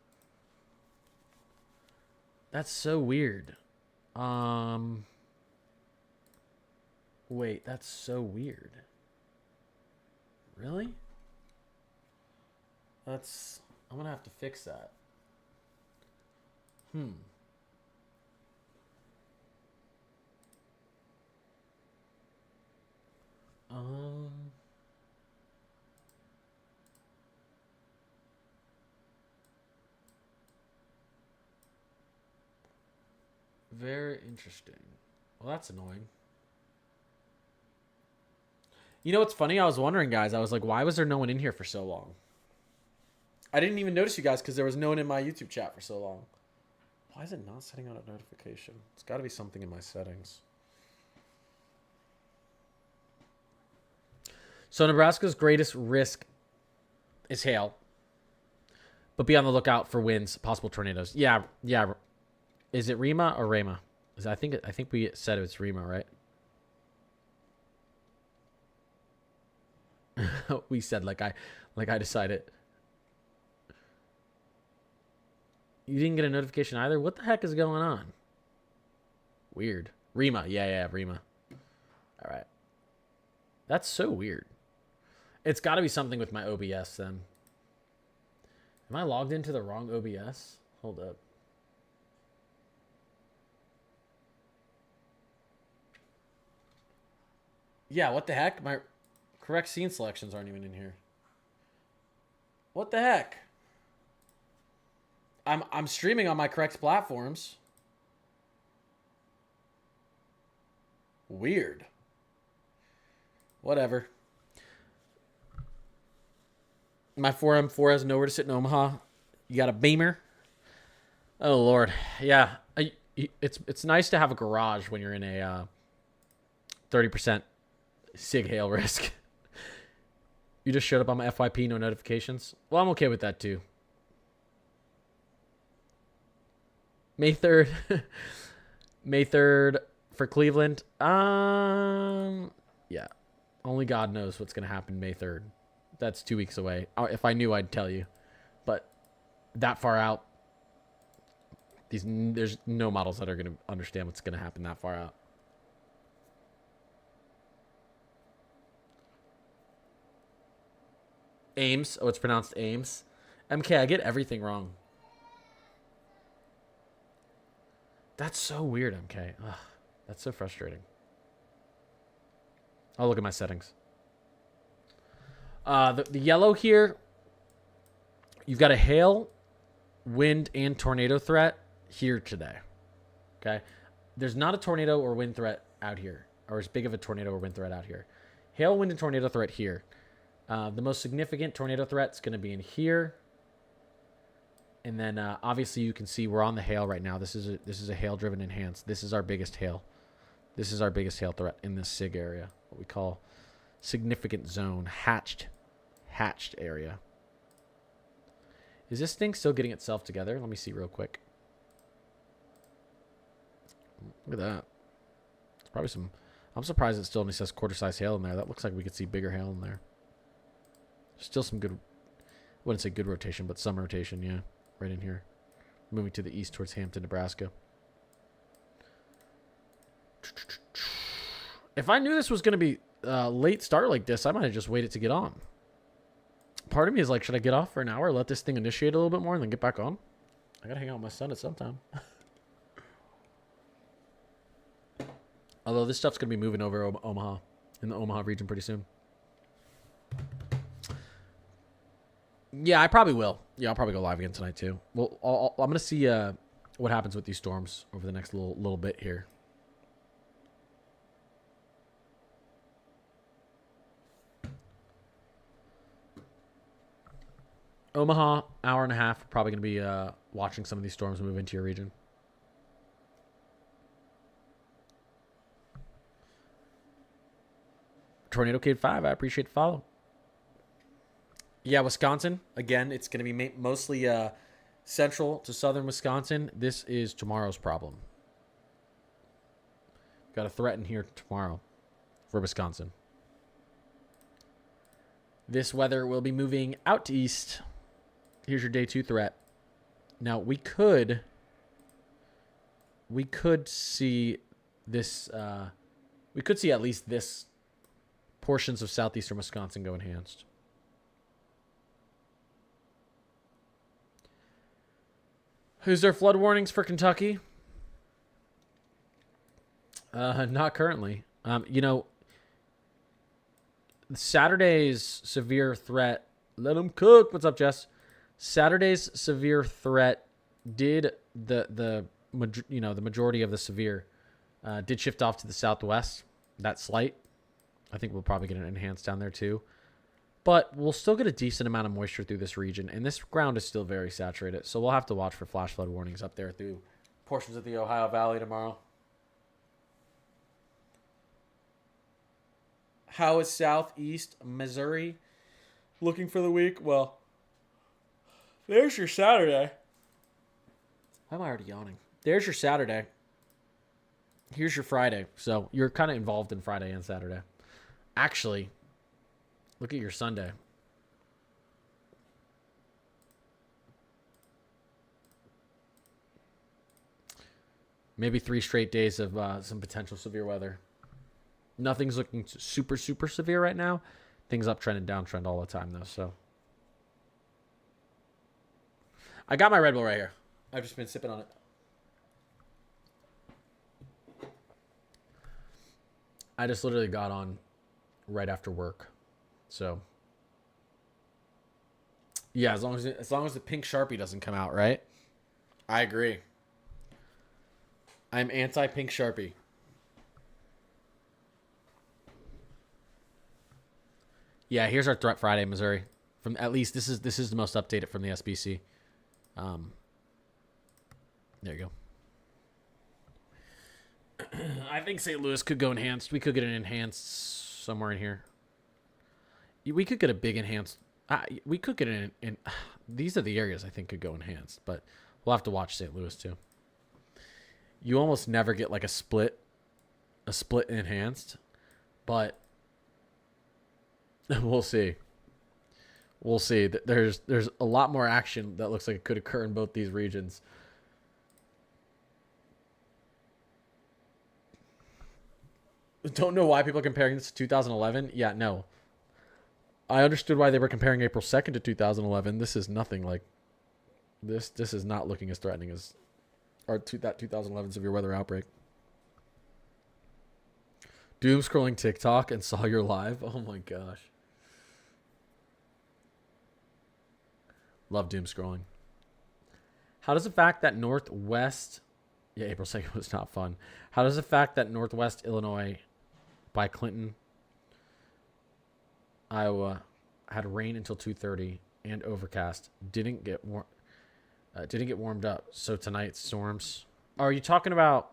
That's so weird. Wait, that's so weird. Really? I'm gonna have to fix that. Very interesting. Well, that's annoying. You know what's funny? I was wondering, guys. I was like, why was there no one in here for so long? I didn't even notice you guys because there was no one in my YouTube chat for so long. Why is it not setting out a notification? It's got to be something in my settings. So Nebraska's greatest risk is hail, but be on the lookout for winds, possible tornadoes. Yeah. Is it Rima or Rama? I think we said it's Rima, right? We said like I decided. You didn't get a notification either? What the heck is going on? Weird. Rima. Yeah, Rima. All right. That's so weird. It's got to be something with my OBS then. Am I logged into the wrong OBS? Hold up. Yeah, what the heck? My correct scene selections aren't even in here. What the heck? I'm streaming on my correct platforms. Weird. Whatever. My 4M4 has nowhere to sit in Omaha. You got a Beamer? Oh, Lord. Yeah. It's nice to have a garage when you're in a 30% SIG hail risk. You just showed up on my FYP, no notifications. Well, I'm okay with that, too. May 3rd. May 3rd for Cleveland. Yeah. Only God knows what's going to happen May 3rd. That's 2 weeks away. If I knew, I'd tell you. But that far out, there's no models that are going to understand what's going to happen that far out. Ames. Oh, it's pronounced Ames. MK, I get everything wrong. That's so weird, MK. Ugh, that's so frustrating. I'll look at my settings. The yellow here, you've got a hail, wind, and tornado threat here today. Okay? There's not a tornado or wind threat out here, or as big of a tornado or wind threat out here. Hail, wind, and tornado threat here. The most significant tornado threat is going to be in here. And then obviously you can see we're on the hail right now. This is a hail-driven enhanced. This is our biggest hail. This is our biggest hail threat in this SIG area, what we call significant zone, hatched area. Is this thing still getting itself together? Let me see real quick. Look at that. It's probably some... I'm surprised it still only says quarter-size hail in there. That looks like we could see bigger hail in there. Still some good... I wouldn't say good rotation, but some rotation, yeah. Right in here. Moving to the east towards Hampton, Nebraska. If I knew this was going to be late start like this, I might have just waited to get on. Part of me is like, should I get off for an hour, let this thing initiate a little bit more, and then get back on? I got to hang out with my son at some time. Although this stuff's going to be moving over Omaha, in the Omaha region pretty soon. Yeah, I probably will. Yeah, I'll probably go live again tonight too. Well, I'm gonna see what happens with these storms over the next little bit here. Omaha, hour and a half. Probably gonna be watching some of these storms move into your region. Tornado Kid 5, I appreciate the follow. Yeah, Wisconsin. Again, it's going to be mostly central to southern Wisconsin. This is tomorrow's problem. Got a threat in here tomorrow for Wisconsin. This weather will be moving out to east. Here's your day 2 threat. Now, we could see this... we could see at least this portions of southeastern Wisconsin go enhanced. Is there flood warnings for Kentucky? Not currently. You know, Saturday's severe threat. Let them cook. What's up, Jess? Saturday's severe threat did the majority of the severe did shift off to the southwest. That's slight. I think we'll probably get an enhanced down there too. But we'll still get a decent amount of moisture through this region, and this ground is still very saturated. So we'll have to watch for flash flood warnings up there through portions of the Ohio Valley tomorrow. How is southeast Missouri looking for the week? Well, there's your Saturday. Why am I already yawning? There's your Saturday. Here's your Friday. So you're kind of involved in Friday and Saturday. Actually, look at your Sunday. Maybe 3 straight days of some potential severe weather. Nothing's looking super, super severe right now. Things uptrend and downtrend all the time, though. So I got my Red Bull right here. I've just been sipping on it. I just literally got on right after work. So yeah, as long as the pink Sharpie doesn't come out, right? I agree. I'm anti-pink Sharpie. Yeah, here's our threat Friday, Missouri. From at least this is the most updated from the SBC. There you go. I think St. Louis could go enhanced. We could get an enhanced somewhere in here. We could get a big enhanced. We could get an. These are the areas I think could go enhanced, but we'll have to watch St. Louis too. You almost never get like a split enhanced, but we'll see. We'll see. There's a lot more action that looks like it could occur in both these regions. Don't know why people are comparing this to 2011. Yeah, no. I understood why they were comparing April 2nd to 2011. This is nothing like this. This is not looking as threatening as that 2011 severe weather outbreak. Doom scrolling TikTok and saw your live. Oh my gosh. Love doom scrolling. How does the fact that Northwest... Yeah, April 2nd was not fun. How does the fact that Northwest Illinois by Clinton, Iowa, had rain until 2:30 and overcast, didn't get warmed up, so tonight storms... Are you talking about...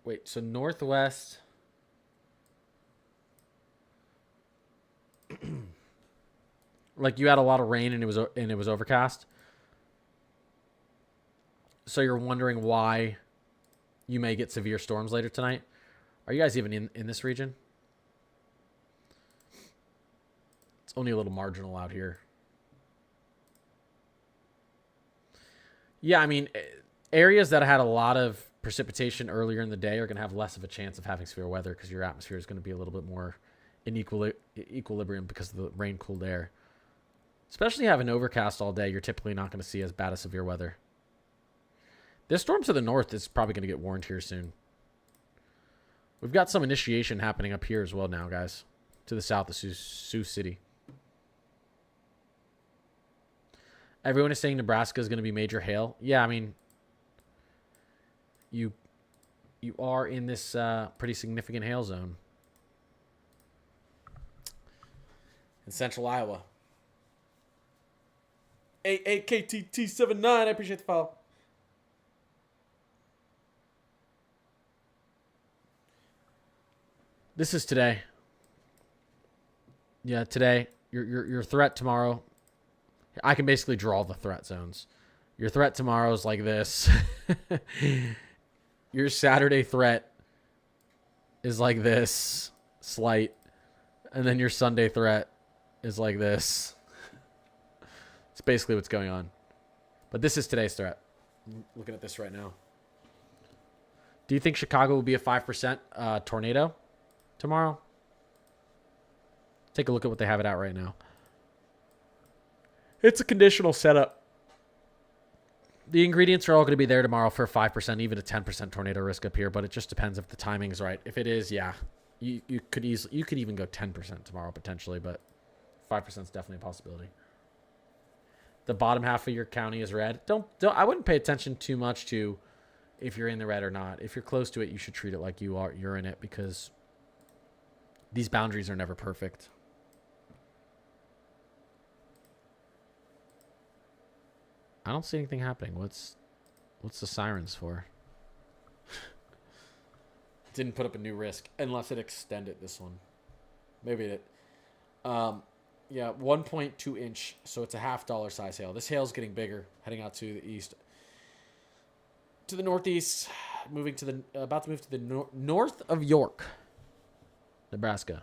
Wait, so Northwest... Like you had a lot of rain and it was overcast. So you're wondering why you may get severe storms later tonight. Are you guys even in this region? It's only a little marginal out here. Yeah, I mean, areas that had a lot of precipitation earlier in the day are going to have less of a chance of having severe weather because your atmosphere is going to be a little bit more in equilibrium because of the rain-cooled air. Especially having overcast all day, you're typically not going to see as bad as severe weather. This storm to the north is probably going to get warned here soon. We've got some initiation happening up here as well now, guys. To the south of Sioux City. Everyone is saying Nebraska is going to be major hail. Yeah, I mean, you are in this pretty significant hail zone. In central Iowa. AKTT79, I appreciate the follow. This is today. Yeah, today. Your threat tomorrow. I can basically draw the threat zones. Your threat tomorrow is like this. Your Saturday threat is like this. Slight. And then your Sunday threat is like this. It's basically what's going on. But this is today's threat. I'm looking at this right now. Do you think Chicago will be a 5% tornado tomorrow? Take a look at what they have it out right now. It's a conditional setup. The ingredients are all going to be there tomorrow for 5%, even a 10% tornado risk up here, but it just depends if the timing is right. If it is, yeah, you could even go 10% tomorrow potentially, but 5% is definitely a possibility. The bottom half of your county is red. I wouldn't pay attention too much to if you're in the red or not. If you're close to it, you should treat it like you're in it, because these boundaries are never perfect. I don't see anything happening. What's the sirens for? Didn't put up a new risk unless it extended this one. Maybe it. Yeah, 1.2 inch. So it's a $50 size hail. This hail's getting bigger, heading out to the east, to the northeast, about to move to the north of York, Nebraska.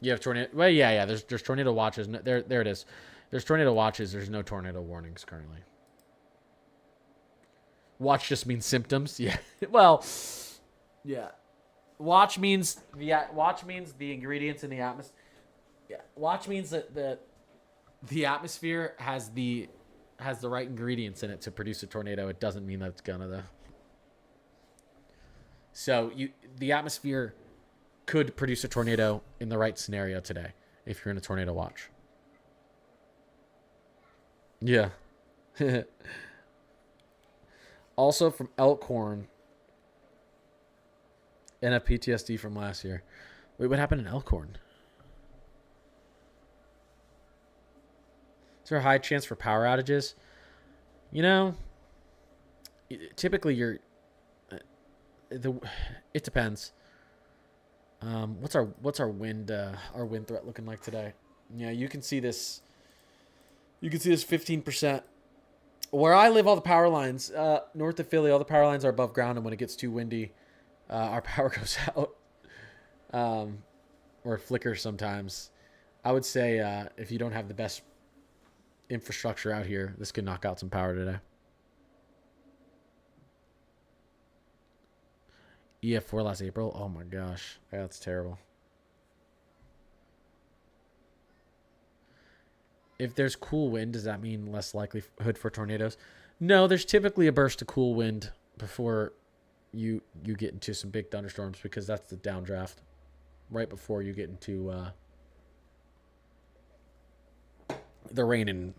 You have tornado. Well, yeah. There's tornado watches. There it is. There's tornado watches. There's no tornado warnings currently. Watch just means symptoms. Yeah. Well, yeah. Watch means the ingredients in the atmosphere. Yeah. Watch means that the atmosphere has the right ingredients in it to produce a tornado. It doesn't mean that it's gonna though. So the atmosphere could produce a tornado in the right scenario today if you're in a tornado watch. Yeah. Also from Elkhorn. NFPTSD from last year. Wait, what happened in Elkhorn? Is there a high chance for power outages? You know, typically it depends. What's our wind threat looking like today? Yeah, you can see this. You can see this 15%. Where I live, all the power lines north of Philly, all the power lines are above ground, and when it gets too windy, our power goes out, or flickers sometimes. I would say if you don't have the best infrastructure out here, this could knock out some power today. EF4 last April. Oh my gosh, that's terrible. If there's cool wind, does that mean less likelihood for tornadoes? No, there's typically a burst of cool wind before you get into some big thunderstorms, because that's the downdraft right before you get into the rain and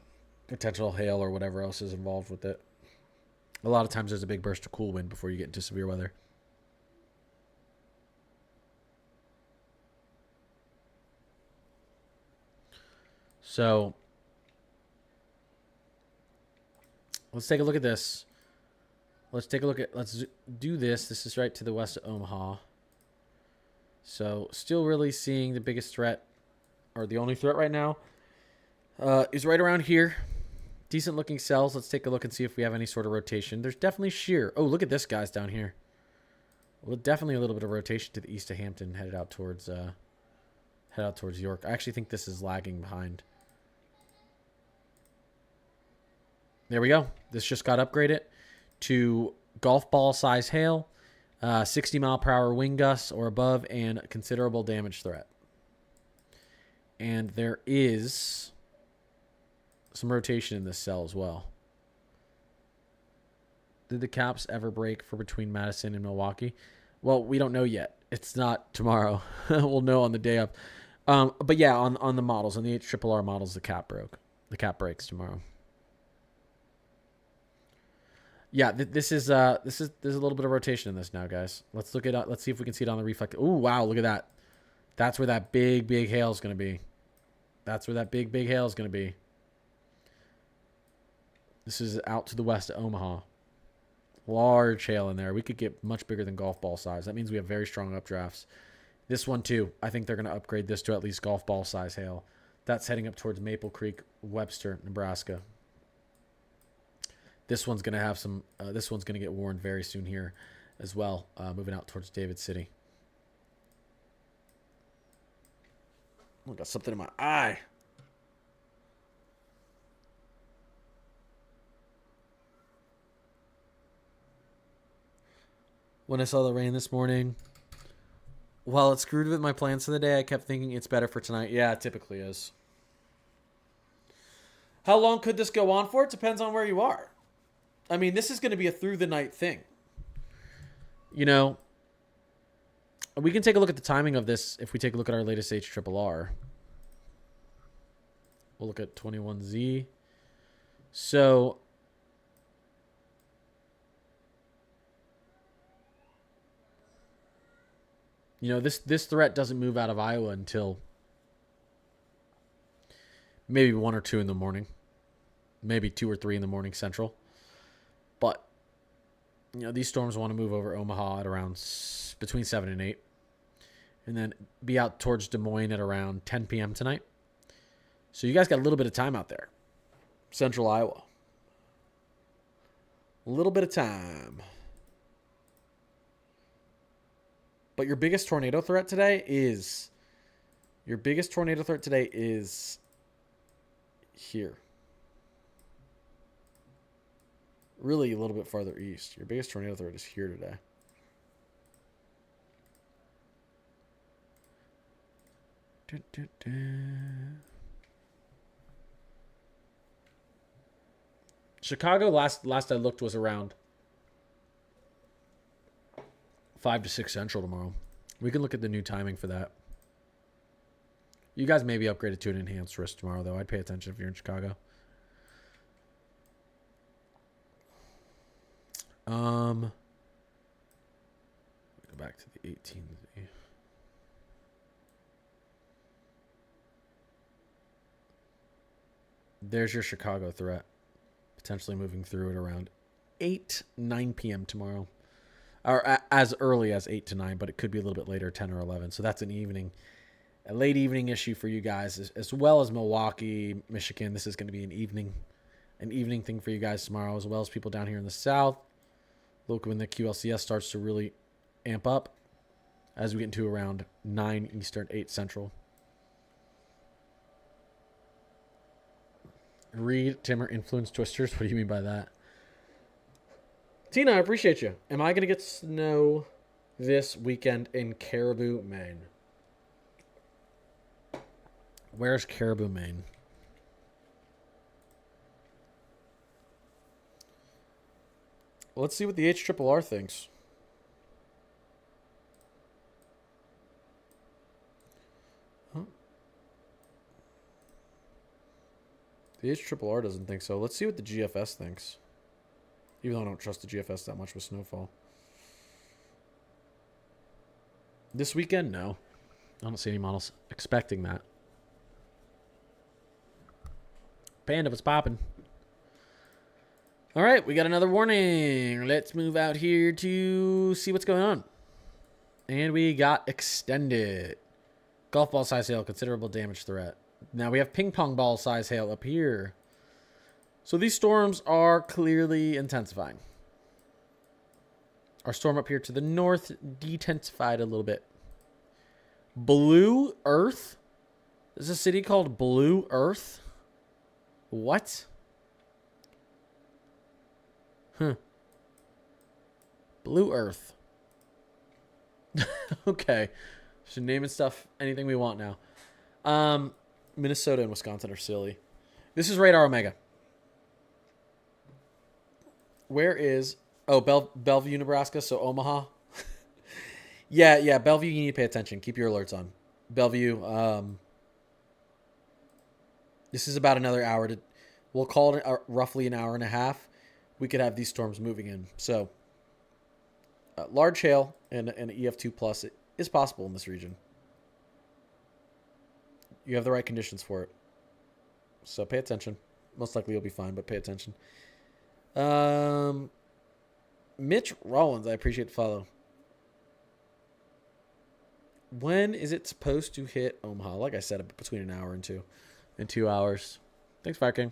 potential hail or whatever else is involved with it. A lot of times there's a big burst of cool wind before you get into severe weather. So let's take a look at this. Let's do this. This is right to the west of Omaha. So still really seeing the biggest threat, or the only threat right now, is right around here. Decent looking cells. Let's take a look and see if we have any sort of rotation. There's definitely shear. Oh, look at this, guys, down here. Well, definitely a little bit of rotation to the east of Hampton, headed out towards York. I actually think this is lagging behind. There we go. This just got upgraded to golf ball size hail, 60 mile per hour wind gusts or above, and considerable damage threat. And there is some rotation in this cell as well. Did the caps ever break for between Madison and Milwaukee? Well, we don't know yet. It's not tomorrow. We'll know on the day of. But yeah, on the models, on the HRRR models, the cap broke. The cap breaks tomorrow. Yeah, there's a little bit of rotation in this now, guys. Let's look at let's see if we can see it on the reflector. Oh wow, look at that. That's where that big hail is going to be. That's where that big hail is going to be. This is out to the west of Omaha. Large hail in there. We could get much bigger than golf ball size. That means we have very strong updrafts. This one too. I think they're going to upgrade this to at least golf ball size hail. That's heading up towards Maple Creek, Webster, Nebraska. This one's going to have some. This one's going to get warned very soon here, as well. Moving out towards David City. Oh, I got something in my eye. When I saw the rain this morning, while it screwed with my plans for the day, I kept thinking it's better for tonight. Yeah, it typically is. How long could this go on for? It depends on where you are. I mean, this is going to be a through the night thing. You know, we can take a look at the timing of this if we take a look at our latest HRRR. We'll look at 21Z. So, you know, this threat doesn't move out of Iowa until maybe 1 or 2 in the morning. Maybe 2 or 3 in the morning Central. But, you know, these storms want to move over Omaha at around between 7 and 8. And then be out towards Des Moines at around 10 p.m. tonight. So you guys got a little bit of time out there. Central Iowa. A little bit of time. But your biggest tornado threat today is... here. Really a little bit farther east. Your biggest tornado threat is here today. Chicago, last I looked, was around 5 to 6 Central tomorrow. We can look at the new timing for that. You guys may be upgraded to an enhanced risk tomorrow, though. I'd pay attention if you're in Chicago. Go back to the 18th. There's your Chicago threat. Potentially moving through it around 9 p.m. tomorrow. Or as early as 8 to 9, but it could be a little bit later, 10 or 11. So that's a late evening issue for you guys, as well as Milwaukee, Michigan. This is going to be an evening thing for you guys tomorrow, as well as people down here in the South. Look when the QLCS starts to really amp up as we get into around 9 Eastern, 8 Central. Reed, Timmer, influence twisters. What do you mean by that? Tina, I appreciate you. Am I going to get snow this weekend in Caribou, Maine? Where's Caribou, Maine? Let's see what the HRRR thinks. Huh? The HRRR doesn't think so. Let's see what the GFS thinks. Even though I don't trust the GFS that much with snowfall. This weekend, no. I don't see any models expecting that. Panda was popping. All right, we got another warning. Let's move out here to see what's going on. And we got extended. Golf ball size hail, considerable damage threat. Now we have ping pong ball size hail up here. So these storms are clearly intensifying. Our storm up here to the north detensified a little bit. Blue Earth? There's a city called Blue Earth? What? Huh. Blue Earth. Okay. Should name and stuff anything we want now. Minnesota and Wisconsin are silly. This is Radar Omega. Where is... Oh, Bellevue, Nebraska, so Omaha. Yeah, Bellevue, you need to pay attention. Keep your alerts on. Bellevue, this is about another hour to... We'll call it roughly an hour and a half. We could have these storms moving in. So, large hail and an EF2 plus is possible in this region. You have the right conditions for it. So pay attention. Most likely you'll be fine, but pay attention. Mitch Rollins, I appreciate the follow. When is it supposed to hit Omaha? Like I said, between an hour and 2 hours. Thanks, Fire King.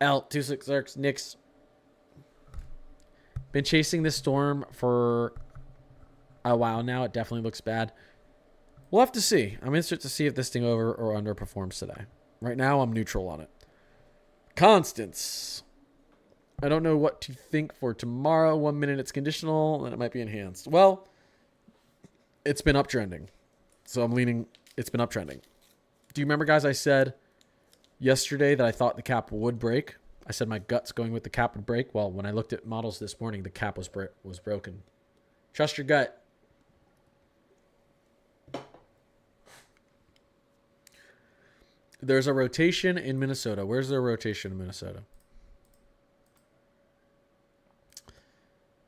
L26X Knicks. Been chasing this storm for a while now. It definitely looks bad. We'll have to see. I'm interested to see if this thing over or underperforms today. Right now, I'm neutral on it. Constance. I don't know what to think for tomorrow. 1 minute it's conditional, and it might be enhanced. Well, it's been uptrending. So I'm leaning, it's been uptrending. Do you remember, guys, I said yesterday that I thought the cap would break? I said my gut's going with the cap would break. Well, when I looked at models this morning, the cap was broken. Trust your gut. There's a rotation in Minnesota. Where's their rotation in Minnesota?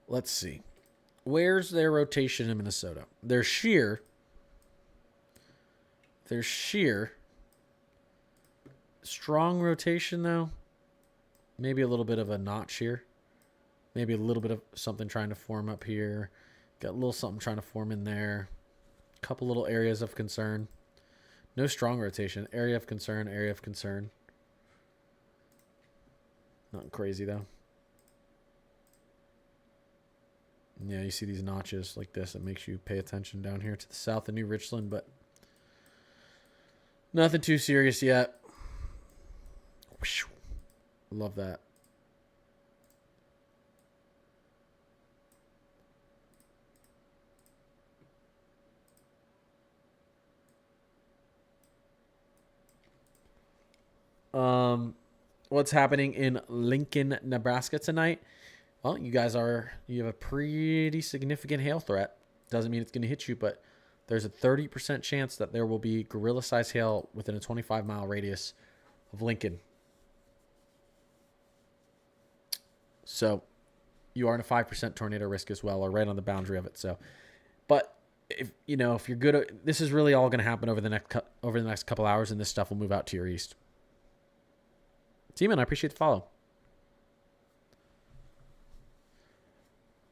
Let's see. Where's their rotation in Minnesota? There's shear. There's shear. Strong rotation, though. Maybe a little bit of a notch here. Maybe a little bit of something trying to form up here. Got a little something trying to form in there. A couple little areas of concern. No strong rotation. Area of concern, area of concern. Nothing crazy, though. Yeah, you see these notches like this. It makes you pay attention down here to the south of New Richland, but nothing too serious yet. Love that. What's happening in Lincoln, Nebraska tonight? Well, you have a pretty significant hail threat. Doesn't mean it's going to hit you, but there's a 30% chance that there will be gorilla-sized hail within a 25-mile radius of Lincoln. So you are in a 5% tornado risk as well, or right on the boundary of it. So, but if if you're good, this is really all going to happen over the next couple hours, and this stuff will move out to your east. Demon, I appreciate the follow.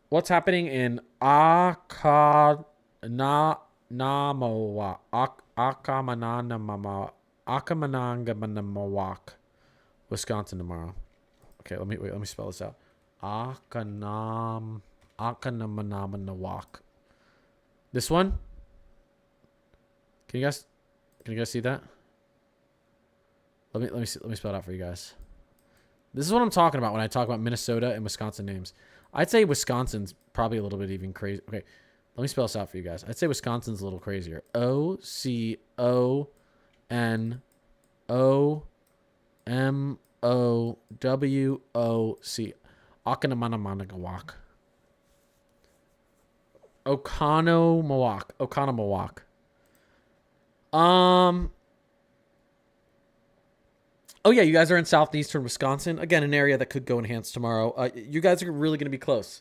What's happening in Akamananamawak, Wisconsin tomorrow? Okay, let me spell this out. Akanamanawak. This one? Can you guys see that? Let me spell it out for you guys. This is what I'm talking about when I talk about Minnesota and Wisconsin names. I'd say Wisconsin's probably a little bit even crazy. Okay, let me spell this out for you guys. I'd say Wisconsin's a little crazier. Oconomowoc. Oconomowoc. Oconomowoc. Oh yeah, you guys are in southeastern Wisconsin. Again, an area that could go enhanced tomorrow. You guys are really going to be close.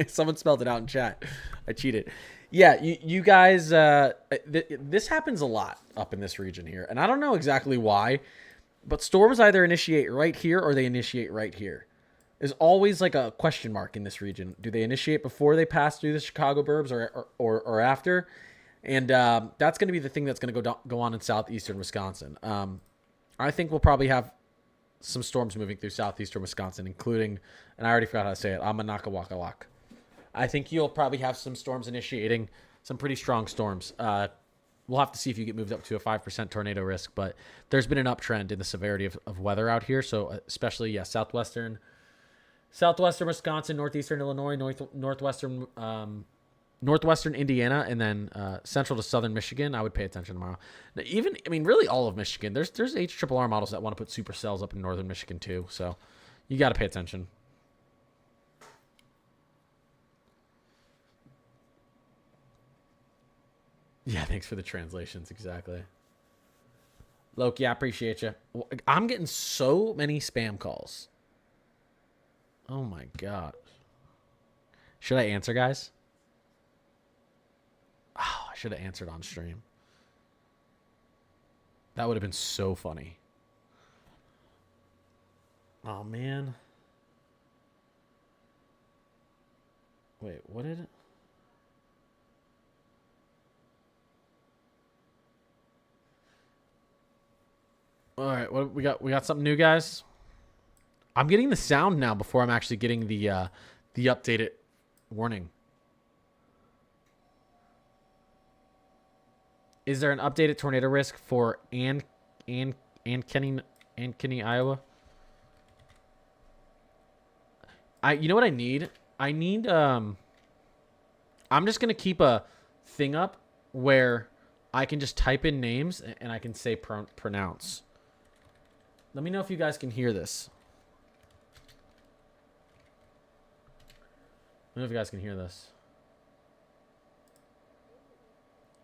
Someone spelled it out in chat. I cheated. Yeah, you guys. This happens a lot up in this region here, and I don't know exactly why, but storms either initiate right here or they initiate right here. There's always like a question mark in this region. Do they initiate before they pass through the Chicago burbs or after? And that's going to be the thing that's going to go on in southeastern Wisconsin. I think we'll probably have some storms moving through southeastern Wisconsin, including, and I already forgot how to say it, Amanakawakawak. I think you'll probably have some storms initiating, some pretty strong storms. We'll have to see if you get moved up to a 5% tornado risk, but there's been an uptrend in the severity of weather out here. So especially, southwestern Wisconsin, northeastern Illinois, northwestern Indiana, and then central to southern Michigan. I would pay attention tomorrow. Now, really all of Michigan. There's HRRR models that want to put supercells up in northern Michigan too. So you got to pay attention. Yeah, thanks for the translations. Exactly. Loki, I appreciate you. I'm getting so many spam calls. Oh my god. Should I answer, guys? Oh, I should have answered on stream. That would have been so funny. Oh, man. Wait, what did it? All right, what we got? We got something new, guys. I'm getting the sound now before I'm actually getting the updated warning. Is there an updated tornado risk for Ankeny, Iowa? You know what I need? I'm just gonna keep a thing up where I can just type in names and I can say pronounce. Let me know if you guys can hear this. Let me know if you guys can hear this.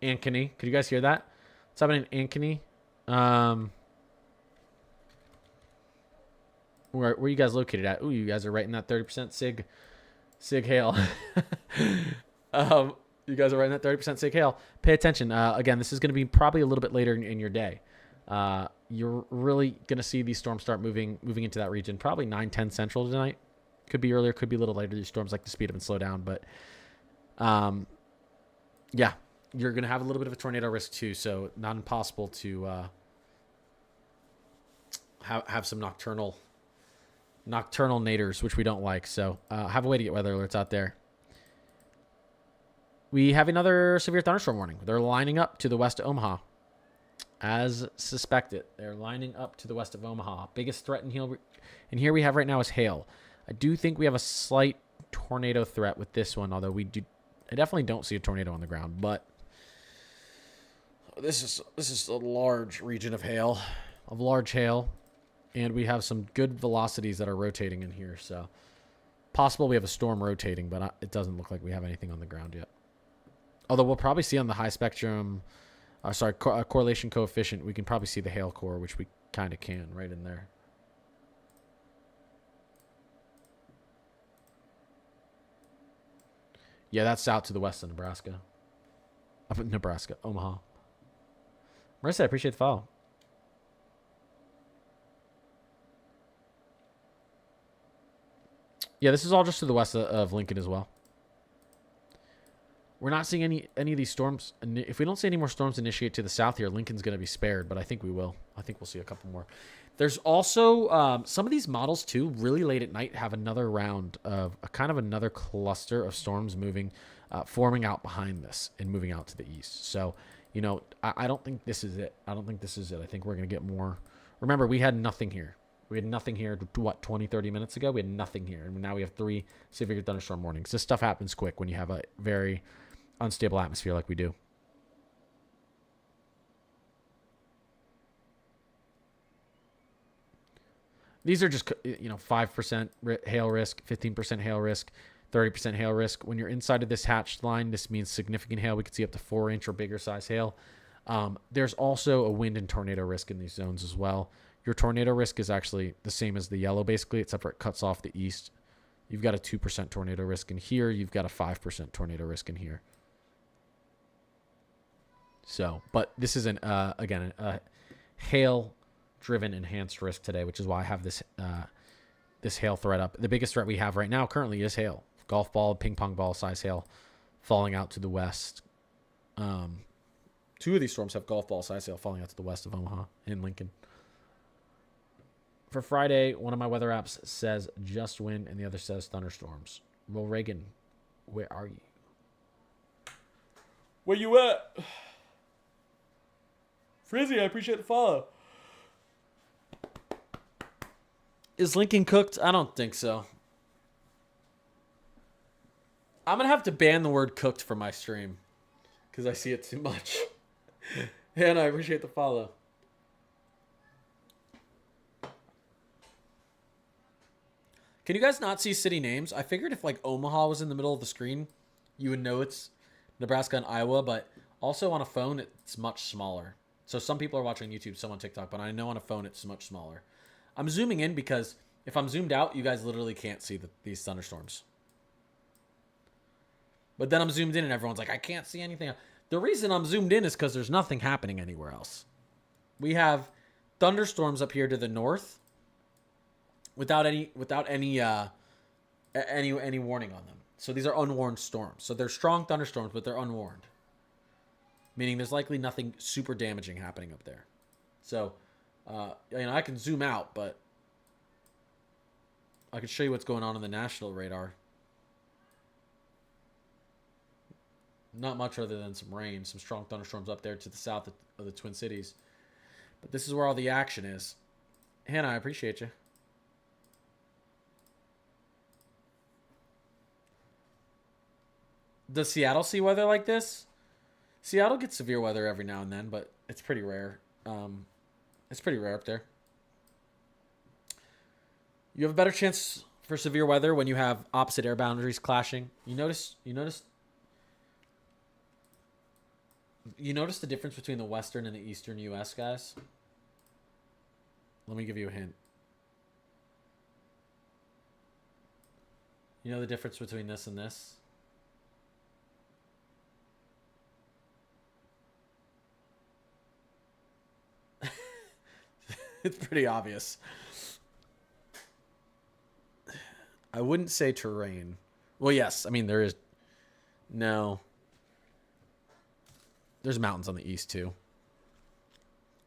Ankeny. Could you guys hear that? What's happening in Ankeny? Where are you guys located at? Ooh, you guys are right in that 30% sig hail. You guys are right in that 30% sig hail. Pay attention. Again, this is going to be probably a little bit later in your day. You're really going to see these storms start moving into that region. Probably 9-10 central tonight. Could be earlier, could be a little later. These storms like to speed up and slow down, but yeah, you're going to have a little bit of a tornado risk too. So not impossible to have some nocturnal naders, which we don't like. So have a way to get weather alerts out there. We have another severe thunderstorm warning. They're lining up to the west of Omaha. As suspected, they're lining up to the west of Omaha. Biggest threat in here we have right now is hail. I do think we have a slight tornado threat with this one, although I definitely don't see a tornado on the ground. But this is a large region of large hail, and we have some good velocities that are rotating in here. So possible we have a storm rotating, but it doesn't look like we have anything on the ground yet. Although we'll probably see on the high spectrum, correlation coefficient, we can probably see the hail core, which we kind of can right in there. Yeah, that's out to the west of Nebraska. Up in Nebraska, Omaha. Marissa, I appreciate the follow. Yeah, this is all just to the west of Lincoln as well. We're not seeing any of these storms. And if we don't see any more storms initiate to the south here, Lincoln's going to be spared, but I think we will. I think we'll see a couple more. There's also some of these models, too, really late at night have another round of kind of another cluster of storms moving, forming out behind this and moving out to the east. So, you know, I don't think this is it. I don't think this is it. I think we're going to get more. Remember, we had nothing here. We had nothing here, what, 20, 30 minutes ago? We had nothing here. And now we have 3 severe thunderstorm warnings. This stuff happens quick when you have a very unstable atmosphere like we do. These are just, you know, 5% hail risk, 15% hail risk, 30% hail risk. When you're inside of this hatched line, this means significant hail. We could see up to 4-inch or bigger size hail. There's also a wind and tornado risk in these zones as well. Your tornado risk is actually the same as the yellow, basically, except for it cuts off the east. You've got a 2% tornado risk in here. You've got a 5% tornado risk in here. So, but this is again, a hail-driven enhanced risk today, which is why I have this this hail threat up. The biggest threat we have right now currently is hail. Golf ball, ping pong ball size hail falling out to the west. 2 of these storms have golf ball size hail falling out to the west of Omaha and Lincoln. For Friday, one of my weather apps says just wind and the other says thunderstorms. Well, Reagan, where are you? Where you at? Frizzy, I appreciate the follow. Is Lincoln cooked? I don't think so. I'm going to have to ban the word cooked from my stream because I see it too much. And I appreciate the follow. Can you guys not see city names? I figured if like Omaha was in the middle of the screen, you would know it's Nebraska and Iowa, but also on a phone, it's much smaller. So some people are watching YouTube, some on TikTok, but I know on a phone it's much smaller. I'm zooming in because if I'm zoomed out, you guys literally can't see these thunderstorms. But then I'm zoomed in and everyone's like, I can't see anything. The reason I'm zoomed in is because there's nothing happening anywhere else. We have thunderstorms up here to the north without any warning on them. So these are unwarned storms. So they're strong thunderstorms, but they're unwarned. Meaning there's likely nothing super damaging happening up there. So, I can zoom out, but I can show you what's going on the national radar. Not much other than some rain, some strong thunderstorms up there to the south of the Twin Cities. But this is where all the action is. Hannah, I appreciate you. Does Seattle see weather like this? Seattle gets severe weather every now and then, but it's pretty rare. It's pretty rare up there. You have a better chance for severe weather when you have opposite air boundaries clashing. You notice the difference between the western and the eastern U.S., guys? Let me give you a hint. You know the difference between this and this? It's pretty obvious. I wouldn't say terrain. Well, yes. I mean, there is. No. There's mountains on the east, too.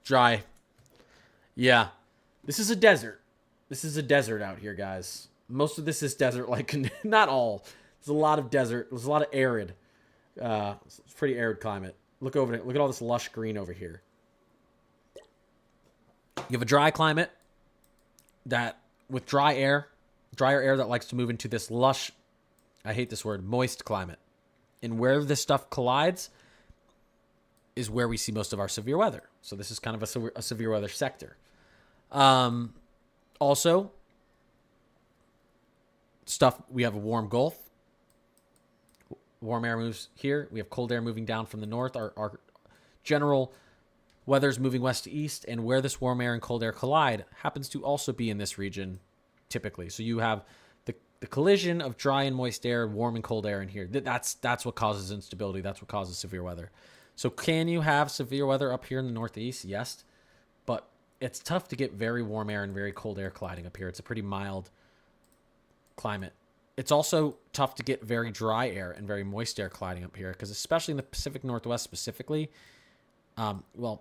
Dry. Yeah. This is a desert. This is a desert out here, guys. Most of this is desert-like. Not all. There's a lot of desert. There's a lot of arid. It's a pretty arid climate. Look over it. Look at all this lush green over here. You have a dry climate that with drier air that likes to move into this lush, I hate this word, moist climate. And where this stuff collides is where we see most of our severe weather. So this is kind of a severe weather sector. Also, we have a warm Gulf. Warm air moves here. We have cold air moving down from the north. Our general weather's moving west to east, and where this warm air and cold air collide happens to also be in this region typically. So you have the the collision of dry and moist air, warm and cold air in here. That's what causes instability. That's what causes severe weather. So can you have severe weather up here in the Northeast? Yes, but it's tough to get very warm air and very cold air colliding up here. It's a pretty mild climate. It's also tough to get very dry air and very moist air colliding up here because especially in the Pacific Northwest specifically, the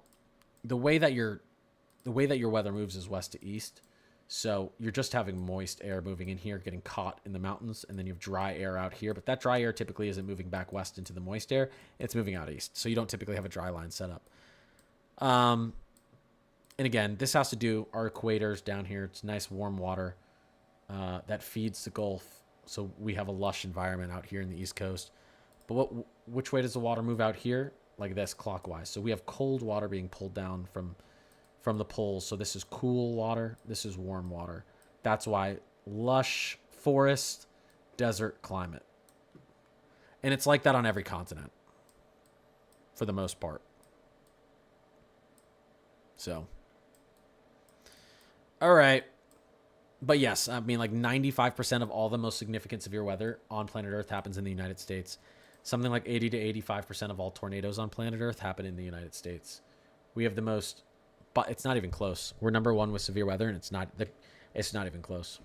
way that your weather moves is west to east. So you're just having moist air moving in here, getting caught in the mountains, and then you have dry air out here. But that dry air typically isn't moving back west into the moist air. It's moving out east. So you don't typically have a dry line set up. And again, this has to do our equators down here. It's nice warm water that feeds the Gulf. So we have a lush environment out here in the East Coast. But which way does the water move out here? Like this, clockwise. So we have cold water being pulled down from the poles. So this is cool water. This is warm water. That's why lush forest, desert climate. And it's like that on every continent for the most part. So, all right. But yes, I mean, like 95% of all the most significant severe weather on planet Earth happens in the United States. Something like 80 to 85% of all tornadoes on planet Earth happen in the United States. We have the most, but it's not even close. We're number one with severe weather, and it's not even close.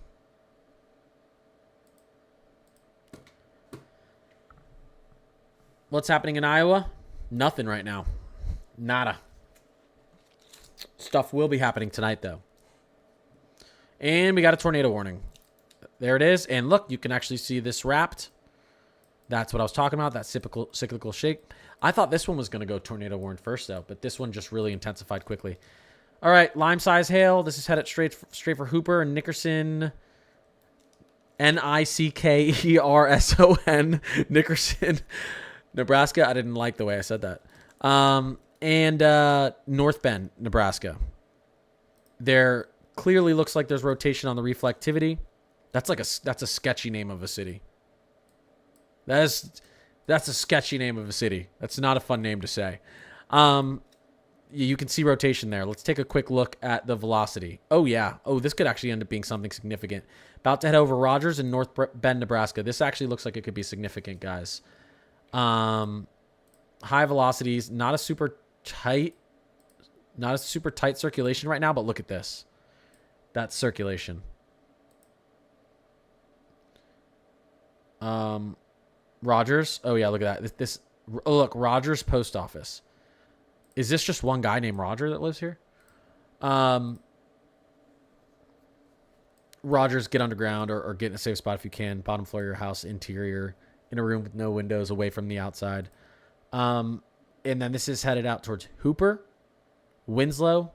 What's happening in Iowa? Nothing right now. Nada. Stuff will be happening tonight, though. And we got a tornado warning. There it is. And look, you can actually see this wrapped. That's what I was talking about, that cyclical shake. I thought this one was going to go tornado warned first, though, but this one just really intensified quickly. All right, lime-size hail. This is headed straight for Hooper and Nickerson. Nickerson, Nickerson, Nebraska. I didn't like the way I said that. And North Bend, Nebraska. There clearly looks like there's rotation on the reflectivity. That's a sketchy name of a city. That's a sketchy name of a city. That's not a fun name to say. You can see rotation there. Let's take a quick look at the velocity. Oh, yeah. Oh, this could actually end up being something significant. About to head over Rogers in North Bend, Nebraska. This actually looks like it could be significant, guys. High velocities, not a super tight circulation right now, but look at this. That's circulation. Rogers. Oh yeah, look at that. Look, Rogers Post Office. Is this just one guy named Roger that lives here? Rogers, get underground or get in a safe spot if you can. Bottom floor of your house, interior, in a room with no windows, away from the outside. And then this is headed out towards Hooper, Winslow,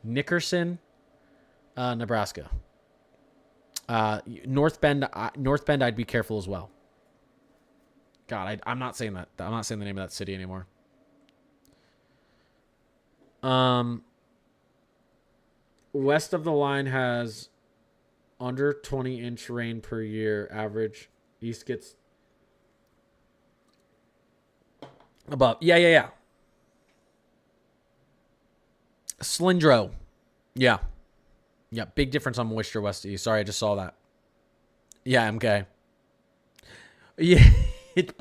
Nickerson, Nebraska. North Bend, I'd be careful as well. God, I'm not saying that. I'm not saying the name of that city anymore. West of the line has under 20-inch rain per year average. East gets above. Yeah. Slindro. Yeah. Yeah, big difference on moisture west to east. Sorry, I just saw that. Yeah, MK. Yeah, it's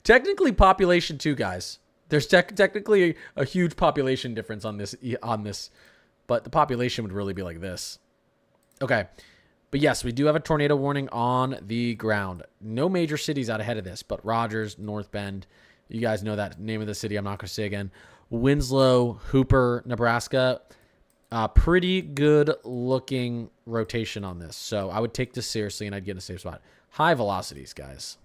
technically population too, guys. There's technically a huge population difference on this, but the population would really be like this. Okay, but yes, we do have a tornado warning on the ground. No major cities out ahead of this, but Rogers, North Bend. You guys know that name of the city. I'm not going to say again. Winslow, Hooper, Nebraska. Pretty good looking rotation on this. So I would take this seriously and I'd get in a safe spot. High velocities, guys.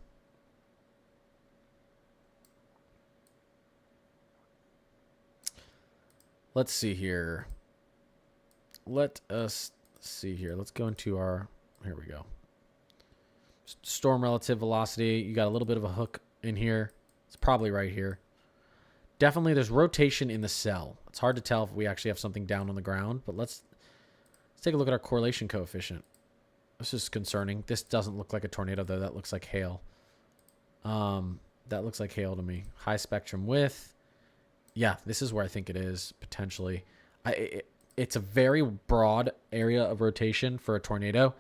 Let's see here. Let us see here. Let's go into our, here we go. Storm relative velocity. You got a little bit of a hook in here. It's probably right here. Definitely there's rotation in the cell. It's hard to tell if we actually have something down on the ground, but let's take a look at our correlation coefficient. This is concerning. This doesn't look like a tornado, though. That looks like hail. That looks like hail to me. High spectrum width. Yeah, this is where I think it is, potentially. it's a very broad area of rotation for a tornado.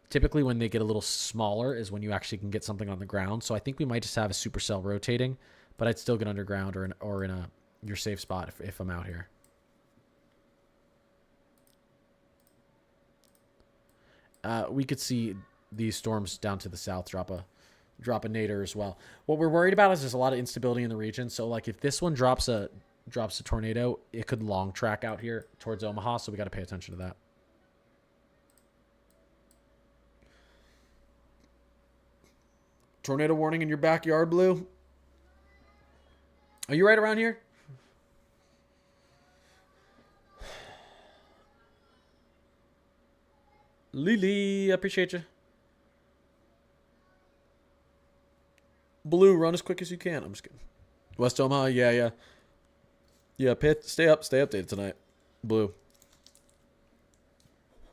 Typically, when they get a little smaller is when you actually can get something on the ground. So I think we might just have a supercell rotating, but I'd still get underground or in your safe spot if I'm out here. We could see these storms down to the south drop a nadir as well. What we're worried about is there's a lot of instability in the region. So like if this one drops a tornado, it could long track out here towards Omaha. So we got to pay attention to that. Tornado warning in your backyard, Blue? Are you right around here? Lily, I appreciate you. Blue, run as quick as you can. I'm just kidding. West Omaha, yeah. Yeah, stay updated tonight. Blue.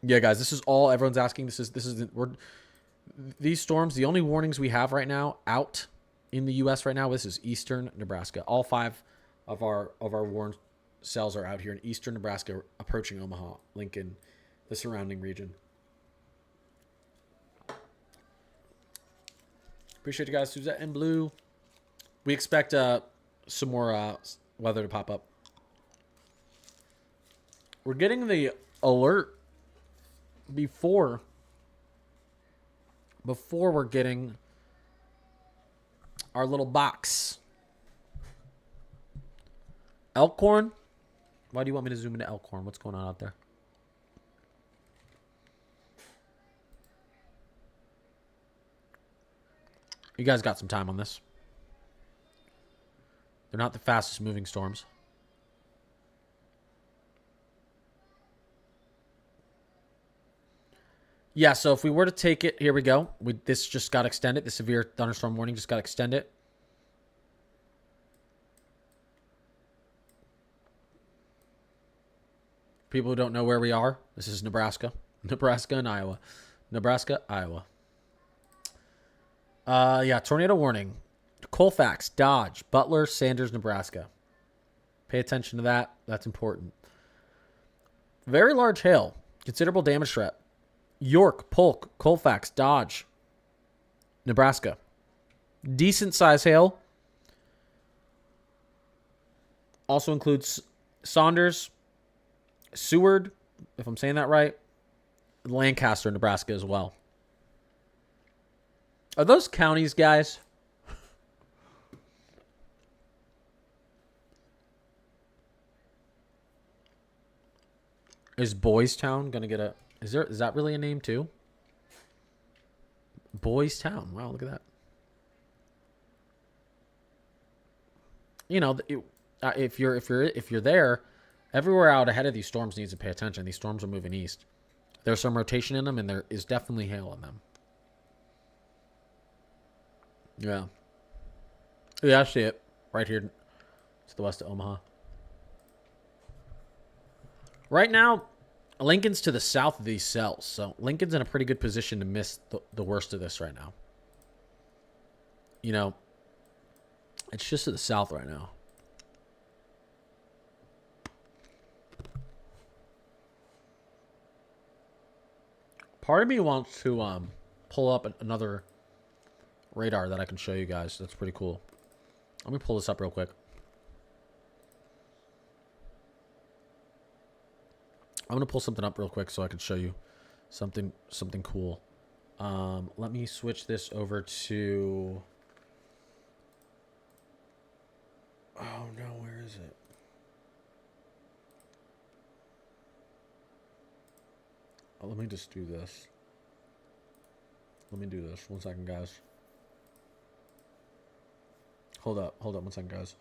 Yeah, guys, this is all everyone's asking. These storms, the only warnings we have right now out in the U.S. right now, this is eastern Nebraska. All 5 of our warning cells are out here in eastern Nebraska, approaching Omaha, Lincoln, the surrounding region. Appreciate you guys, Suzette and Blue. We expect some more weather to pop up. We're getting the alert before we're getting our little box. Elkhorn? Why do you want me to zoom into Elkhorn? What's going on out there? You guys got some time on this. They're not the fastest moving storms. Yeah, so if we were to take it, here we go. This just got extended. The severe thunderstorm warning just got extended. People who don't know where we are, this is Nebraska. Nebraska and Iowa. Nebraska, Iowa. Yeah, tornado warning. Colfax, Dodge, Butler, Sanders, Nebraska. Pay attention to that. That's important. Very large hail. Considerable damage threat. York, Polk, Colfax, Dodge, Nebraska. Decent size hail. Also includes Saunders, Seward, if I'm saying that right, Lancaster, Nebraska as well. Are those counties, guys? Is Boys Town gonna get a? Is that really a name too? Boys Town. Wow, look at that. You know, if you're there, everywhere out ahead of these storms needs to pay attention. These storms are moving east. There's some rotation in them, and there is definitely hail in them. Yeah. Yeah, I see it right here to the west of Omaha. Right now, Lincoln's to the south of these cells, so Lincoln's in a pretty good position to miss the worst of this right now. You know, it's just to the south right now. Part of me wants to pull up another radar that I can show you guys. That's pretty cool. Let me pull this up real quick. I'm going to pull something up real quick so I can show you something cool. Let me switch this over to... Oh, no, where is it? Oh, let me just do this. Let me do this. 1 second, guys. Hold up 1 second, guys.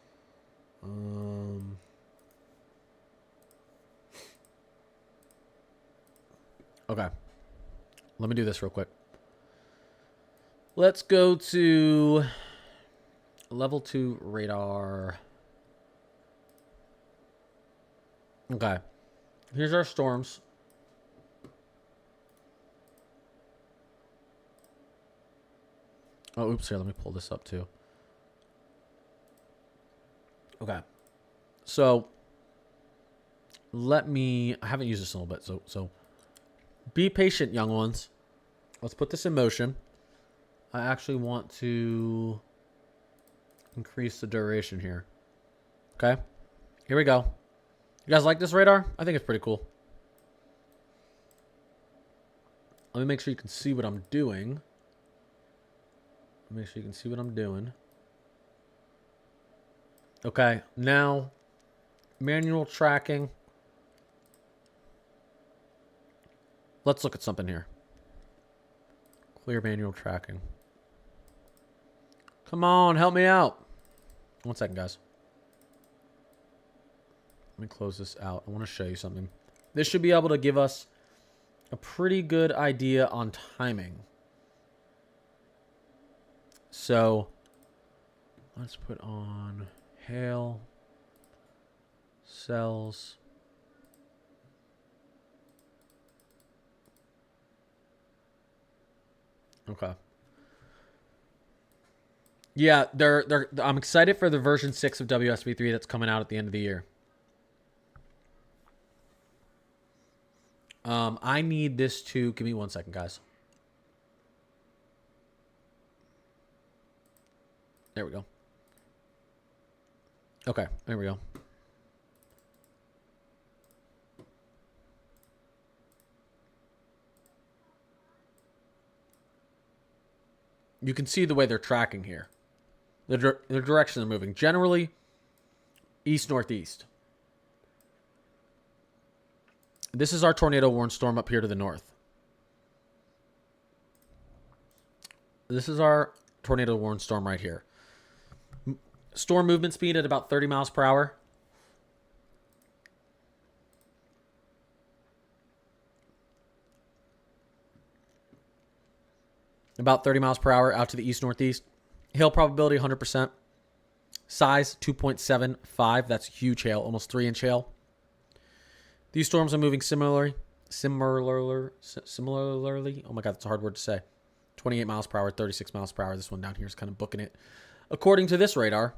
Okay. Let me do this real quick. Let's go to level 2 radar. Okay. Here's our storms. Oh, oops, here, let me pull this up too. Okay. So, I haven't used this in a little bit, so be patient, young ones. Let's put this in motion. I actually want to increase the duration here. Okay. Here we go. You guys like this radar? I think it's pretty cool. Let me make sure you can see what I'm doing. Make sure you can see what I'm doing. Okay, now manual tracking. Let's look at something here. Clear manual tracking. Come on, help me out. 1 second, guys. Let me close this out. I want to show you something. This should be able to give us a pretty good idea on timing. So, let's put on hail, cells. Okay. Yeah, I'm excited for the version 6 of WSV3 that's coming out at the end of the year. I need this to... Give me 1 second, guys. There we go. Okay, there we go. You can see the way they're tracking here. The direction they're moving. Generally, east-northeast. This is our tornado warning storm up here to the north. This is our tornado warning storm right here. Storm movement speed at about 30 miles per hour. About 30 miles per hour out to the east-northeast. Hail probability 100%. Size 2.75. That's huge hail. Almost 3-inch hail. These storms are moving similarly. Oh my God, that's a hard word to say. 28 miles per hour, 36 miles per hour. This one down here is kind of booking it. According to this radar,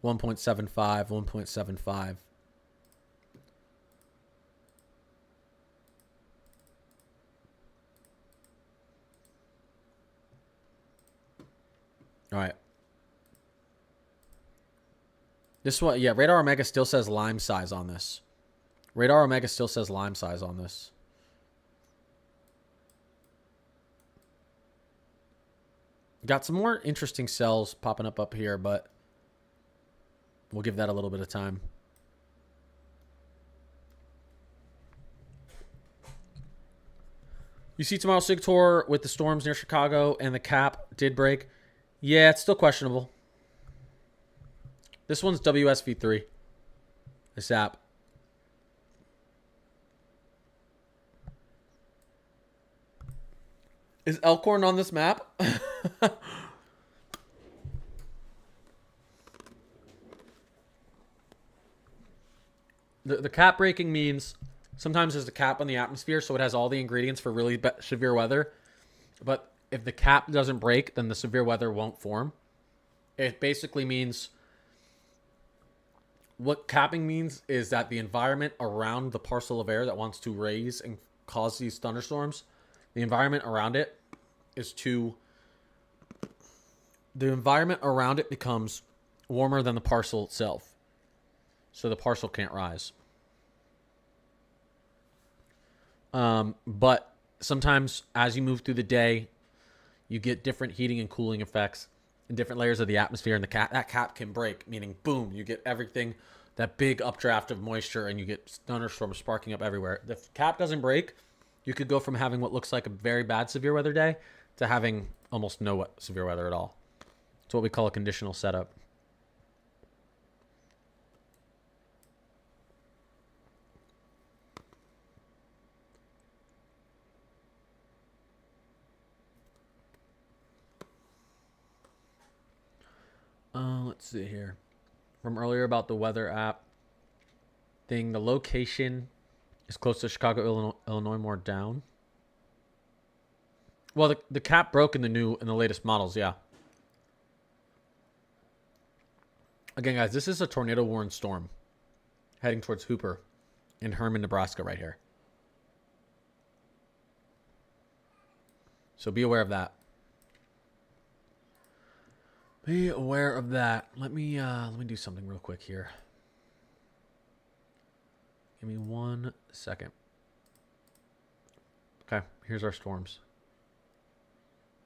.75, 1.75. All right. This one, yeah, Radar Omega still says lime size on this. Radar Omega still says lime size on this. Got some more interesting cells popping up here, but we'll give that a little bit of time. You see tomorrow SIGTOR with the storms near Chicago and the cap did break. Yeah, it's still questionable. This one's WSV3. This app. Is Elkhorn on this map? The cap breaking means sometimes there's a cap on the atmosphere, so it has all the ingredients for really severe weather. But if the cap doesn't break, then the severe weather won't form. It basically means... What capping means is that the environment around the parcel of air that wants to raise and cause these thunderstorms, the environment around it is too... The environment around it becomes warmer than the parcel itself. So the parcel can't rise. But sometimes as you move through the day, you get different heating and cooling effects in different layers of the atmosphere, and that cap can break, meaning boom, you get everything, that big updraft of moisture, and you get thunderstorms sparking up everywhere. If the cap doesn't break, you could go from having what looks like a very bad severe weather day to having almost no severe weather at all. It's what we call a conditional setup. Let's see here. From earlier about the weather app thing, the location is close to Chicago, Illinois, more down. Well, the cap broke in the latest models, yeah. Again, guys, this is a tornado-warned storm heading towards Hooper in Herman, Nebraska right here. So be aware of that. Be aware of that. Let me do something real quick here. Give me 1 second. Okay, here's our storms.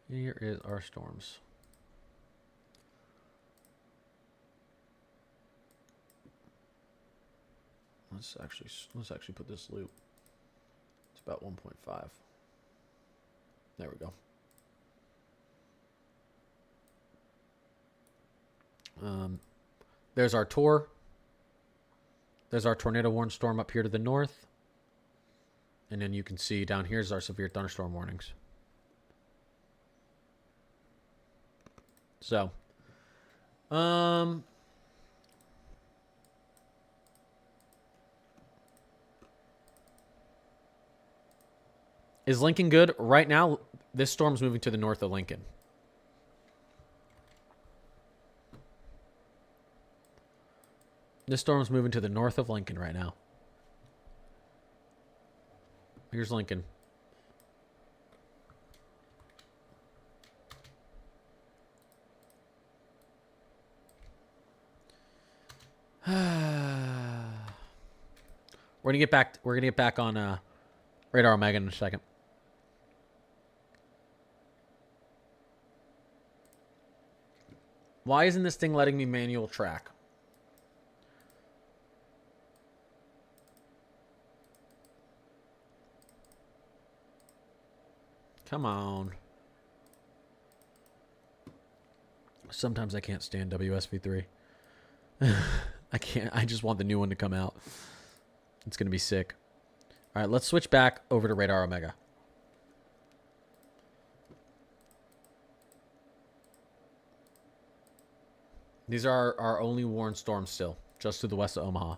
Here is our storms. Let's actually put this loop. It's about 1.5. There we go. There's our tour. There's our tornado warning storm up here to the north. And then you can see down here's our severe thunderstorm warnings. So, is Lincoln good? Right now, this storm's moving to the north of Lincoln. This storm's moving to the north of Lincoln right now. Here's Lincoln. We're gonna get back on Radar Omega in a second. Why isn't this thing letting me manual track? Come on. Sometimes I can't stand WSV3. I can't. I just want the new one to come out. It's going to be sick. All right, let's switch back over to Radar Omega. These are our only warned storms still, just to the west of Omaha.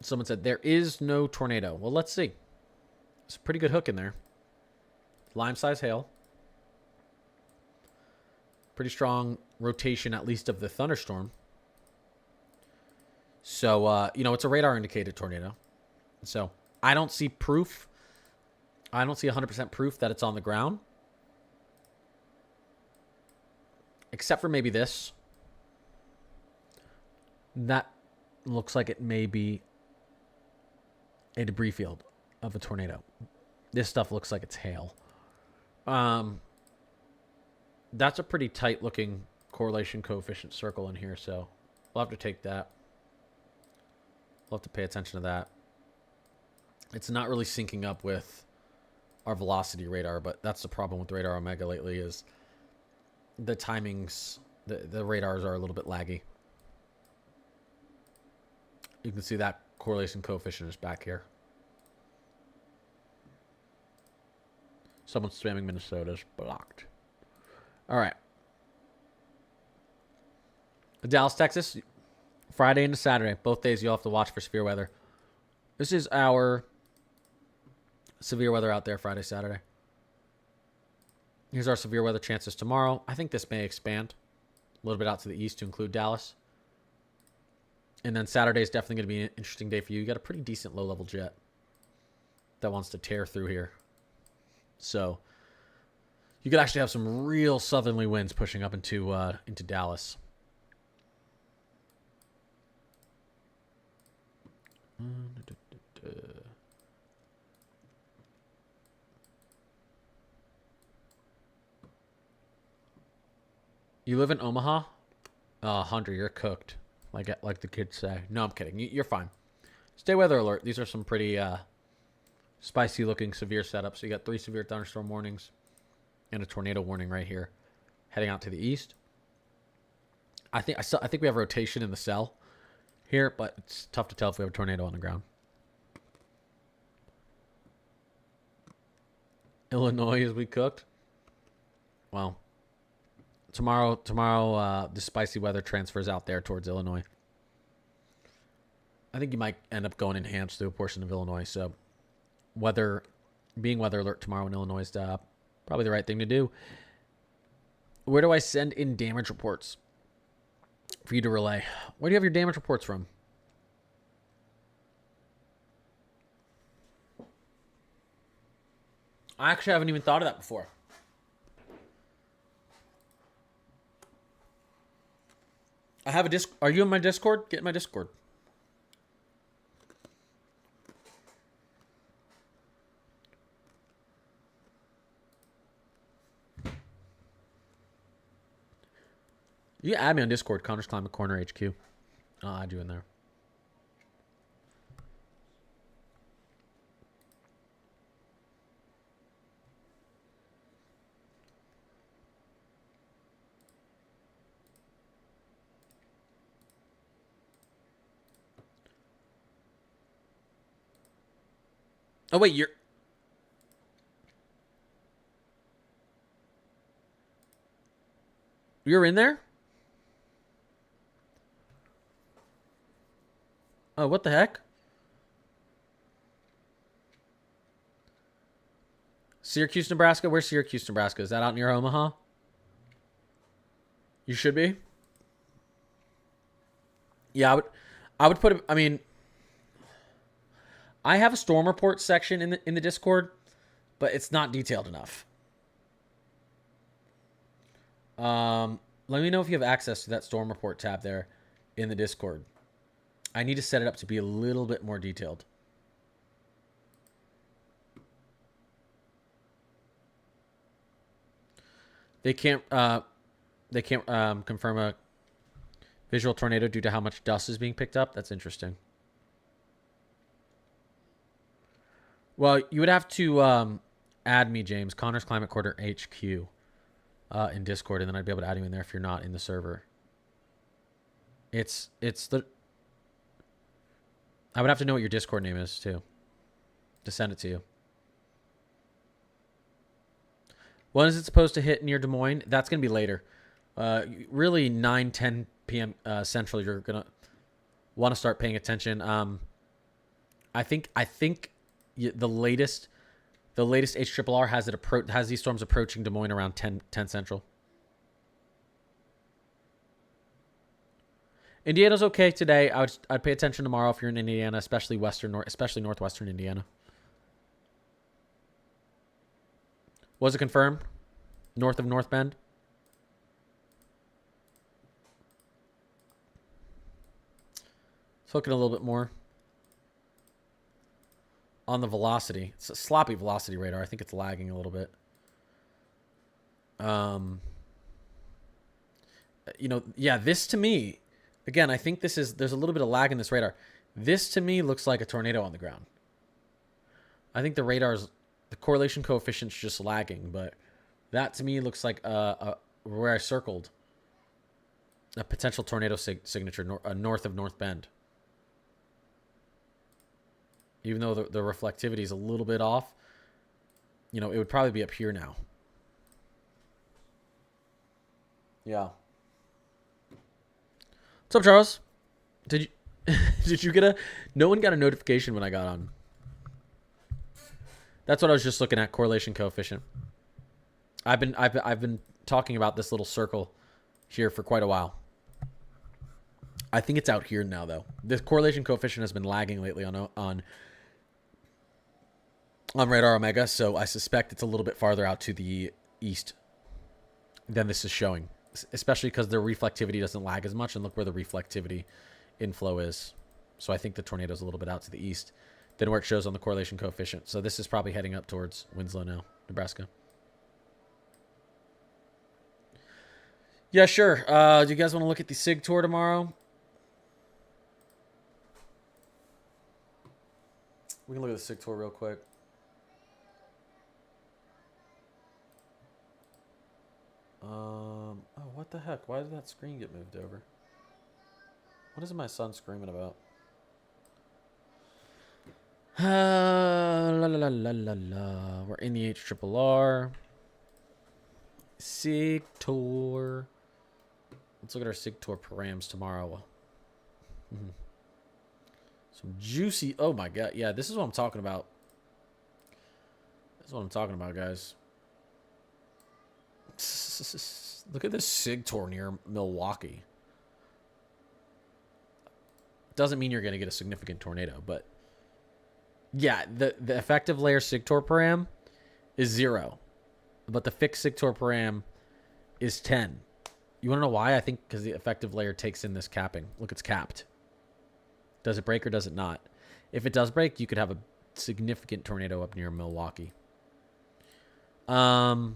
Someone said, there is no tornado. Well, let's see. It's a pretty good hook in there. Lime-size hail. Pretty strong rotation, at least, of the thunderstorm. So, it's a radar-indicated tornado. So, I don't see proof. I don't see 100% proof that it's on the ground. Except for maybe this. That looks like it may be a debris field of a tornado. This stuff looks like it's hail. That's a pretty tight looking correlation coefficient circle in here, so we'll have to take that. We'll have to pay attention to that. It's not really syncing up with our velocity radar, but that's the problem with Radar Omega lately is the timings, the radars are a little bit laggy. You can see that correlation coefficient is back here. Someone's spamming Minnesota's blocked. All right. Dallas, Texas, Friday into Saturday. Both days you'll have to watch for severe weather. This is our severe weather out there Friday, Saturday. Here's our severe weather chances tomorrow. I think this may expand a little bit out to the east to include Dallas. And then Saturday is definitely going to be an interesting day for you. You got a pretty decent low-level jet that wants to tear through here. So you could actually have some real southerly winds pushing up into Dallas. You live in Omaha? Hunter, you're cooked. Like the kids say. No, I'm kidding. You're fine. Stay weather alert. These are some pretty spicy looking severe setups. So you got 3 severe thunderstorm warnings and a tornado warning right here, heading out to the east. I think we have rotation in the cell here, but it's tough to tell if we have a tornado on the ground. Illinois, is we cooked? Well, tomorrow, the spicy weather transfers out there towards Illinois. I think you might end up going enhanced through a portion of Illinois. So, being weather alert tomorrow in Illinois is probably the right thing to do. Where do I send in damage reports for you to relay? Where do you have your damage reports from? I actually haven't even thought of that before. I have a disc. Are you in my Discord? Get in my Discord. You can add me on Discord, Connor's Climate Corner HQ. I'll add you in there. Oh, wait, you're in there? Oh, what the heck? Syracuse, Nebraska? Where's Syracuse, Nebraska? Is that out near Omaha? You should be. Yeah, I would put it. I mean, I have a storm report section in the Discord, but it's not detailed enough. Let me know if you have access to that storm report tab there in the Discord. I need to set it up to be a little bit more detailed. They can't confirm a visual tornado due to how much dust is being picked up. That's interesting. Well, you would have to add me, James, Connor's Climate Corner HQ in Discord, and then I'd be able to add you in there if you're not in the server. It's the... I would have to know what your Discord name is, too, to send it to you. When is it supposed to hit near Des Moines? That's going to be later. Really, 9, 10 p.m. Central, you're going to want to start paying attention. I think the latest HRRR has these storms approaching Des Moines around 10 Central. Indiana's okay today. I'd pay attention tomorrow if you're in Indiana, especially northwestern Indiana. Was it confirmed? North of North Bend? Let's look at a little bit more on the velocity. It's a sloppy velocity radar. I think it's lagging a little bit. Yeah, this to me, again, I think there's a little bit of lag in this radar. This to me looks like a tornado on the ground. I think the correlation coefficient's just lagging, but that to me looks like where I circled a potential tornado signature north of North Bend. Even though the reflectivity is a little bit off, it would probably be up here now. Yeah. What's up, Charles? Did you get no one got a notification when I got on. That's what I was just looking at, correlation coefficient. I've been talking about this little circle here for quite a while. I think it's out here now, though. The correlation coefficient has been lagging lately on Radar Omega, so I suspect it's a little bit farther out to the east than this is showing, especially because the reflectivity doesn't lag as much, and look where the reflectivity inflow is. So I think the tornado's a little bit out to the east than where it shows on the correlation coefficient. So this is probably heading up towards Winslow now, Nebraska. Yeah, sure. Do you guys want to look at the SIG tour tomorrow? We can look at the SIG tour real quick. Oh, what the heck? Why did that screen get moved over? What is my son screaming about? La la la la la la. We're in the HRRR. SIG tour. Let's look at our SIG tour params tomorrow. Some juicy. Oh my god. Yeah, this is what I'm talking about. This is what I'm talking about, guys. Look at this SIG near Milwaukee. Doesn't mean you're going to get a significant tornado, but yeah, the effective layer SIGTOR param is 0, but the fixed SIGTOR param is 10. You want to know why? I think because the effective layer takes in this capping. Look, it's capped. Does it break or does it not? If it does break, you could have a significant tornado up near Milwaukee. Yeah,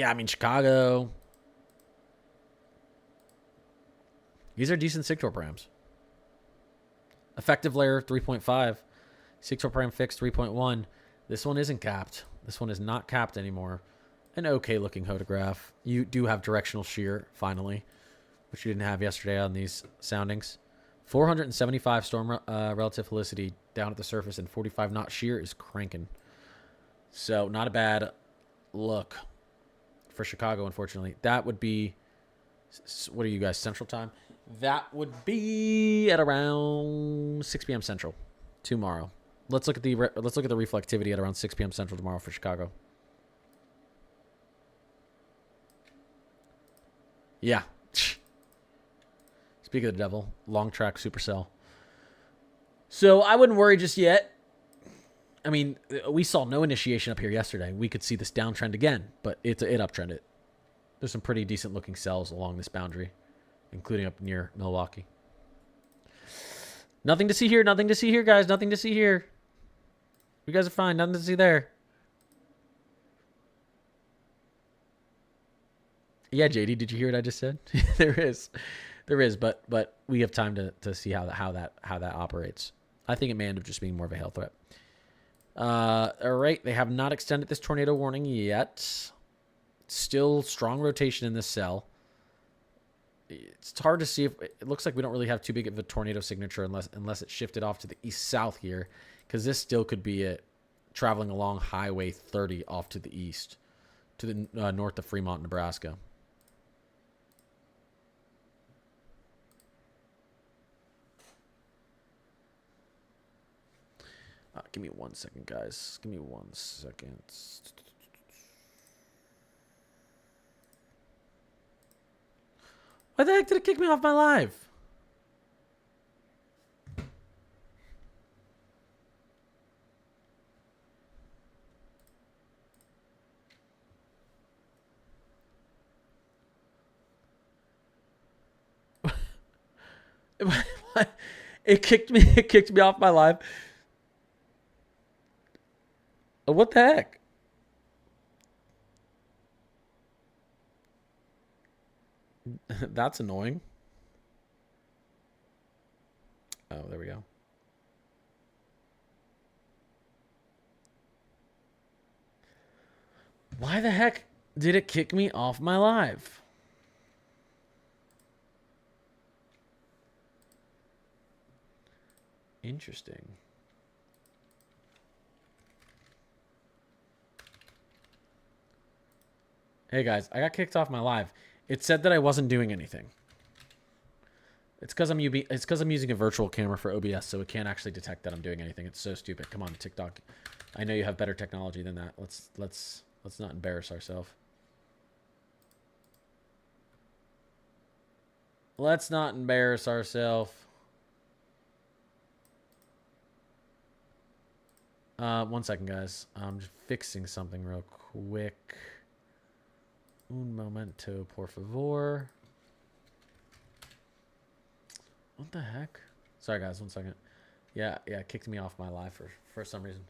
I mean, Chicago. These are decent SIGTOR params. Effective layer 3.5. SIGTOR param fixed 3.1. This one isn't capped. This one is not capped anymore. An okay looking hodograph. You do have directional shear, finally, which you didn't have yesterday on these soundings. 475 storm relative helicity down at the surface, and 45 knot shear is cranking. So not a bad look for Chicago, unfortunately. That would be, what are you guys, Central Time? That would be at around 6 p.m. Central tomorrow. Let's look at the reflectivity at around 6 p.m. Central tomorrow for Chicago. Yeah. Speak of the devil, long track supercell. So I wouldn't worry just yet. I mean, we saw no initiation up here yesterday. We could see this downtrend again, but it uptrended. There's some pretty decent looking cells along this boundary, including up near Milwaukee. Nothing to see here. Nothing to see here, guys. Nothing to see here. You guys are fine. Nothing to see there. Yeah, JD, did you hear what I just said? There is, but we have time to see how that operates. I think it may end up just being more of a hail threat. All right, they have not extended this tornado warning yet. Still strong rotation in this cell. It's hard to see if it looks like we don't really have too big of a tornado signature unless it shifted off to the east-south here, because this still could be it traveling along Highway 30 off to the east, to the north of Fremont, Nebraska. Give me 1 second, guys. Give me 1 second. Why the heck did it kick me off my live? It kicked me off my live. What the heck? That's annoying. Oh, there we go. Why the heck did it kick me off my live? Interesting. Hey guys, I got kicked off my live. It said that I wasn't doing anything. It's because I'm using a virtual camera for OBS, so it can't actually detect that I'm doing anything. It's so stupid. Come on, TikTok. I know you have better technology than that. Let's not embarrass ourselves. Let's not embarrass ourselves. 1 second, guys. I'm just fixing something real quick. Un momento, por favor. What the heck? Sorry, guys. 1 second. Yeah, it kicked me off my live for some reason.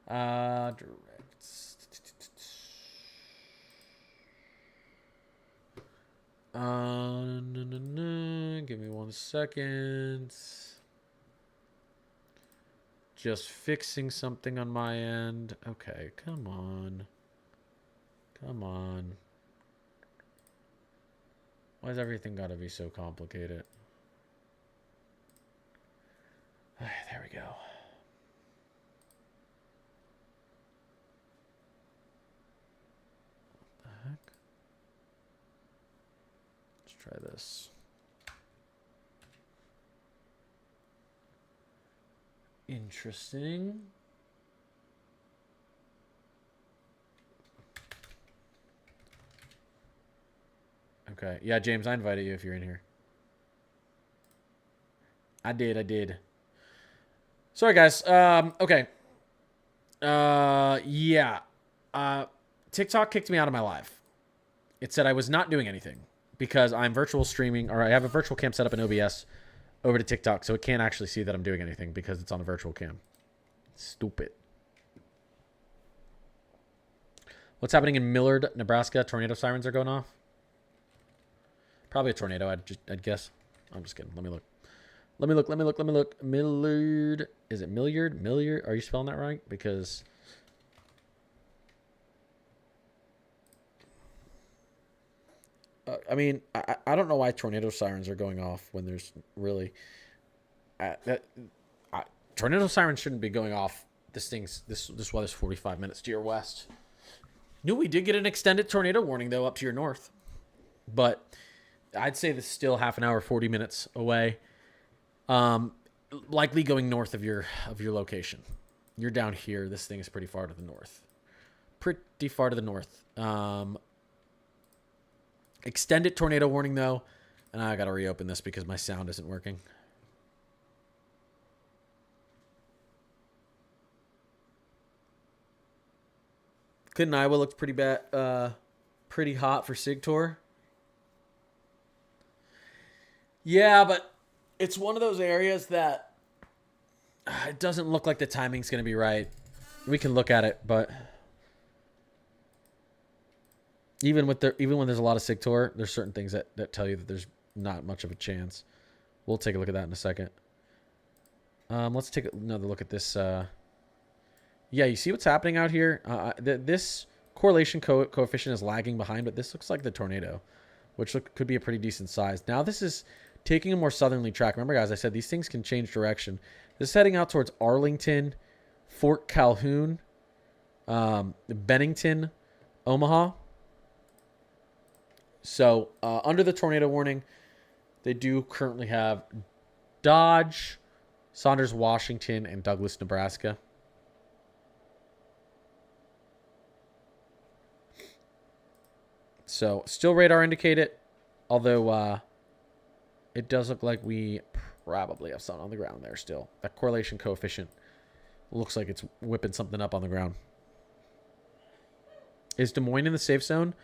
Direct. Give me 1 second. Just fixing something on my end. Okay, come on. Come on. Why's everything gotta be so complicated? There we go. What the heck? Let's try this. Interesting. Okay. Yeah, James, I invited you if you're in here. I did. Sorry, guys. Okay. Yeah. TikTok kicked me out of my live. It said I was not doing anything because I'm virtual streaming, or I have a virtual cam set up in OBS over to TikTok, so it can't actually see that I'm doing anything because it's on a virtual cam. Stupid. What's happening in Millard, Nebraska? Tornado sirens are going off. Probably a tornado, I'd guess. I'm just kidding. Let me look. Millard. Is it Millyard? Millyard? Are you spelling that right? Because I mean, I don't know why tornado sirens are going off when there's really tornado sirens shouldn't be going off. This weather's 45 minutes to your west. Knew we did get an extended tornado warning though up to your north, but I'd say this is still half an hour, 40 minutes away. Likely going north of your location. You're down here. This thing is pretty far to the north. Extended tornado warning though, and I gotta reopen this because my sound isn't working. Clinton, Iowa looks pretty bad, pretty hot for SigTor. Yeah, but it's one of those areas that it doesn't look like the timing's going to be right. We can look at it, but even when there's a lot of SigTor, there's certain things that tell you that there's not much of a chance. We'll take a look at that in a second. Let's take another look at this. Yeah, you see what's happening out here? This correlation coefficient is lagging behind, but this looks like the tornado, which could be a pretty decent size. Now this is taking a more southerly track. Remember, guys, I said these things can change direction. This is heading out towards Arlington, Fort Calhoun, Bennington, Omaha. So under the tornado warning, they do currently have Dodge, Saunders, Washington, and Douglas, Nebraska. So still radar indicated, although it does look like we probably have something on the ground there still. That correlation coefficient looks like it's whipping something up on the ground. Is Des Moines in the safe zone?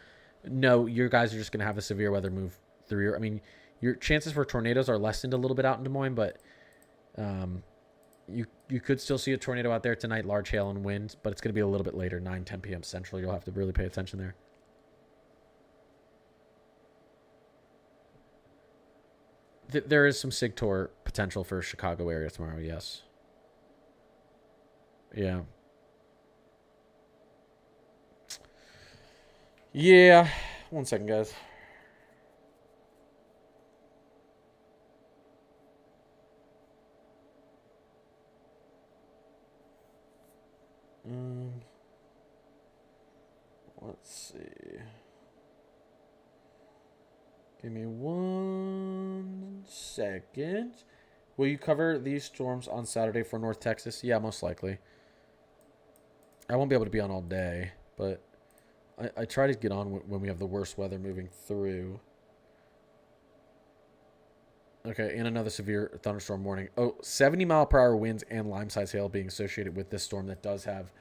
No, you guys are just going to have a severe weather move through your... I mean, your chances for tornadoes are lessened a little bit out in Des Moines, but you could still see a tornado out there tonight, large hail and wind, but it's going to be a little bit later, 9, 10 p.m. Central. You'll have to really pay attention there. There is some SigTor potential for Chicago area tomorrow, yes. Yeah. Yeah. 1 second, guys. Let's see. Give me 1 second. Will you cover these storms on Saturday for North Texas? Yeah, most likely. I won't be able to be on all day, but I try to get on when we have the worst weather moving through. Okay, and another severe thunderstorm warning. Oh, 70-mile-per-hour winds and lime-size hail being associated with this storm that does have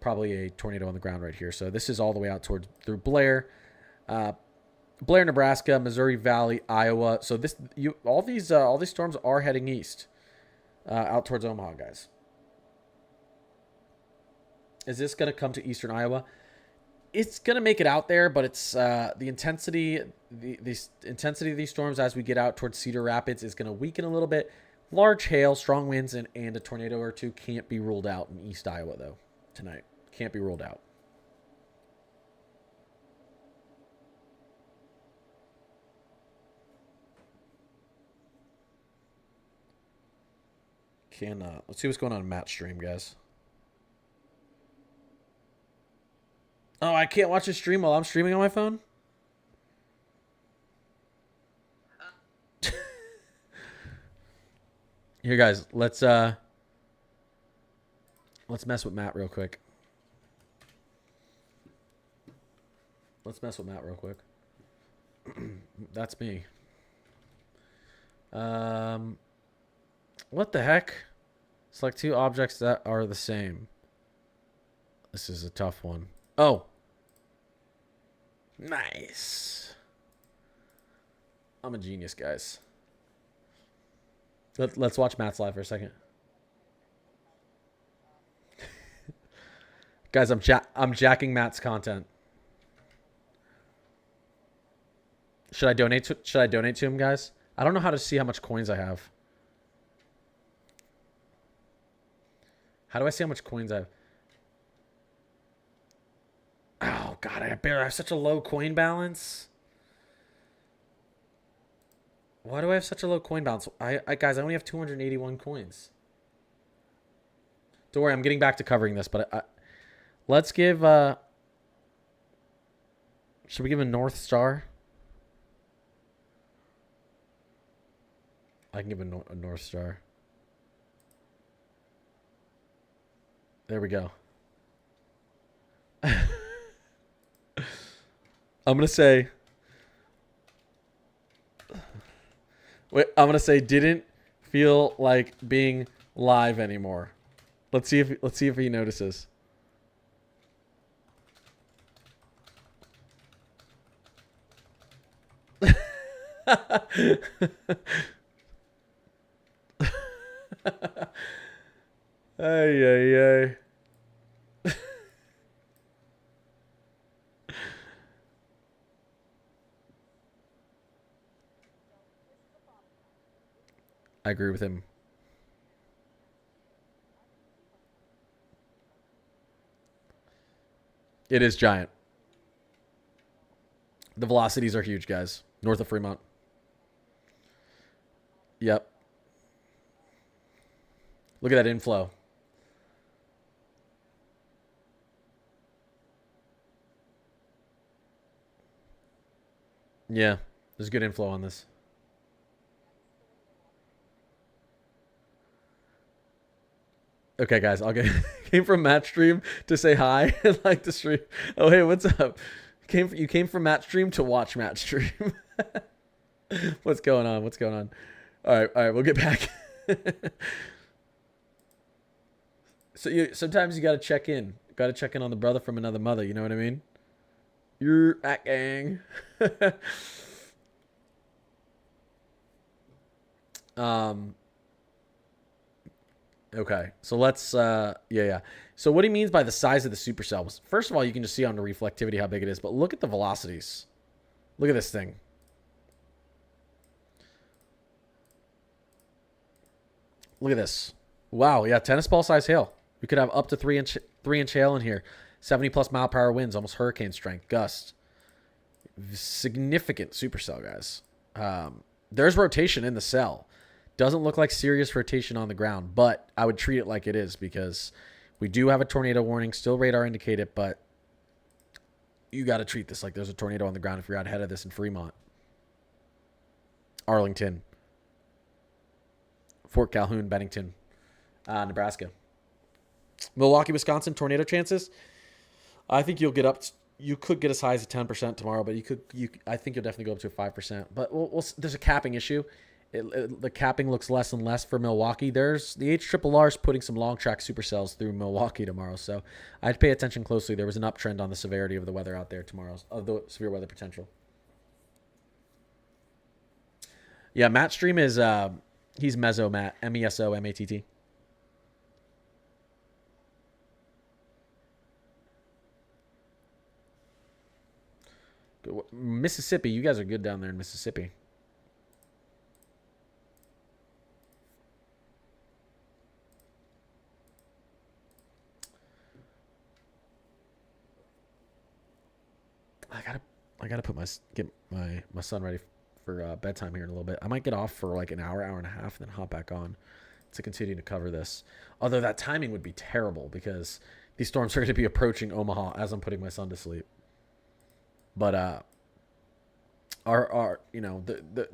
probably a tornado on the ground right here. So this is all the way out through Blair. Blair, Nebraska, Missouri Valley, Iowa. So all these storms are heading east, out towards Omaha, guys. Is this going to come to eastern Iowa? It's going to make it out there, but it's the intensity of these storms as we get out towards Cedar Rapids is going to weaken a little bit. Large hail, strong winds, and a tornado or two can't be ruled out in East Iowa though tonight. Can't be ruled out. Let's see what's going on in Matt's stream, guys. Oh, I can't watch a stream while I'm streaming on my phone? Here, guys, let's mess with Matt real quick. That's me. What the heck? Select 2 objects that are the same. This is a tough one. Oh. Nice. I'm a genius, guys. Let's watch Matt's live for a second. Guys, I'm jacking Matt's content. Should I donate to him, guys? I don't know how to see how much coins I have. How do I see how much coins I have? Oh god, I have such a low coin balance. Why do I have such a low coin balance? Guys, I only have 281 coins. Don't worry, I'm getting back to covering this, but let's give should we give a North Star? I can give a North Star. There we go. I'm gonna say. Wait, I'm gonna say didn't feel like being live anymore. Let's see if he notices. Ay, ay, ay. I agree with him. It is giant. The velocities are huge, guys. North of Fremont. Yep. Look at that inflow. Yeah, there's good inflow on this. Okay, guys, I'll get came from Matt stream to say hi and like the stream. Oh, hey, what's up? You came from Matt stream to watch Matt stream. What's going on? What's going on? All right, we'll get back. So sometimes you got to check in. Got to check in on the brother from another mother. You know what I mean? You're at gang. Okay, so let's yeah. So what he means by the size of the supercell was, first of all, you can just see on the reflectivity how big it is, but look at the velocities. Look at this thing. Look at this. Wow, yeah, tennis ball size hail. We could have up to 3-inch hail in here. 70 plus mile per hour winds, almost hurricane strength, gusts. Significant supercell, guys. There's rotation in the cell. Doesn't look like serious rotation on the ground, but I would treat it like it is because we do have a tornado warning. Still radar indicate it, but you got to treat this like there's a tornado on the ground if you're out ahead of this in Fremont, Arlington, Fort Calhoun, Bennington, Nebraska. Milwaukee, Wisconsin, tornado chances. I think you'll get up. You could get as high as a 10% tomorrow, but I think you'll definitely go up to a 5%. But there's a capping issue. The capping looks less and less for Milwaukee. There's the HRRR's putting some long track supercells through Milwaukee tomorrow, so I'd pay attention closely. There was an uptrend on the severity of the weather out there tomorrow, of the severe weather potential. Yeah, Matt Stream is he's Meso Matt, MESOMATT. Mississippi, you guys are good down there in Mississippi. I gotta get my son ready for bedtime here in a little bit. I might get off for like an hour and a half, and then hop back on to continue to cover this. Although that timing would be terrible because these storms are going to be approaching Omaha as I'm putting my son to sleep. But our the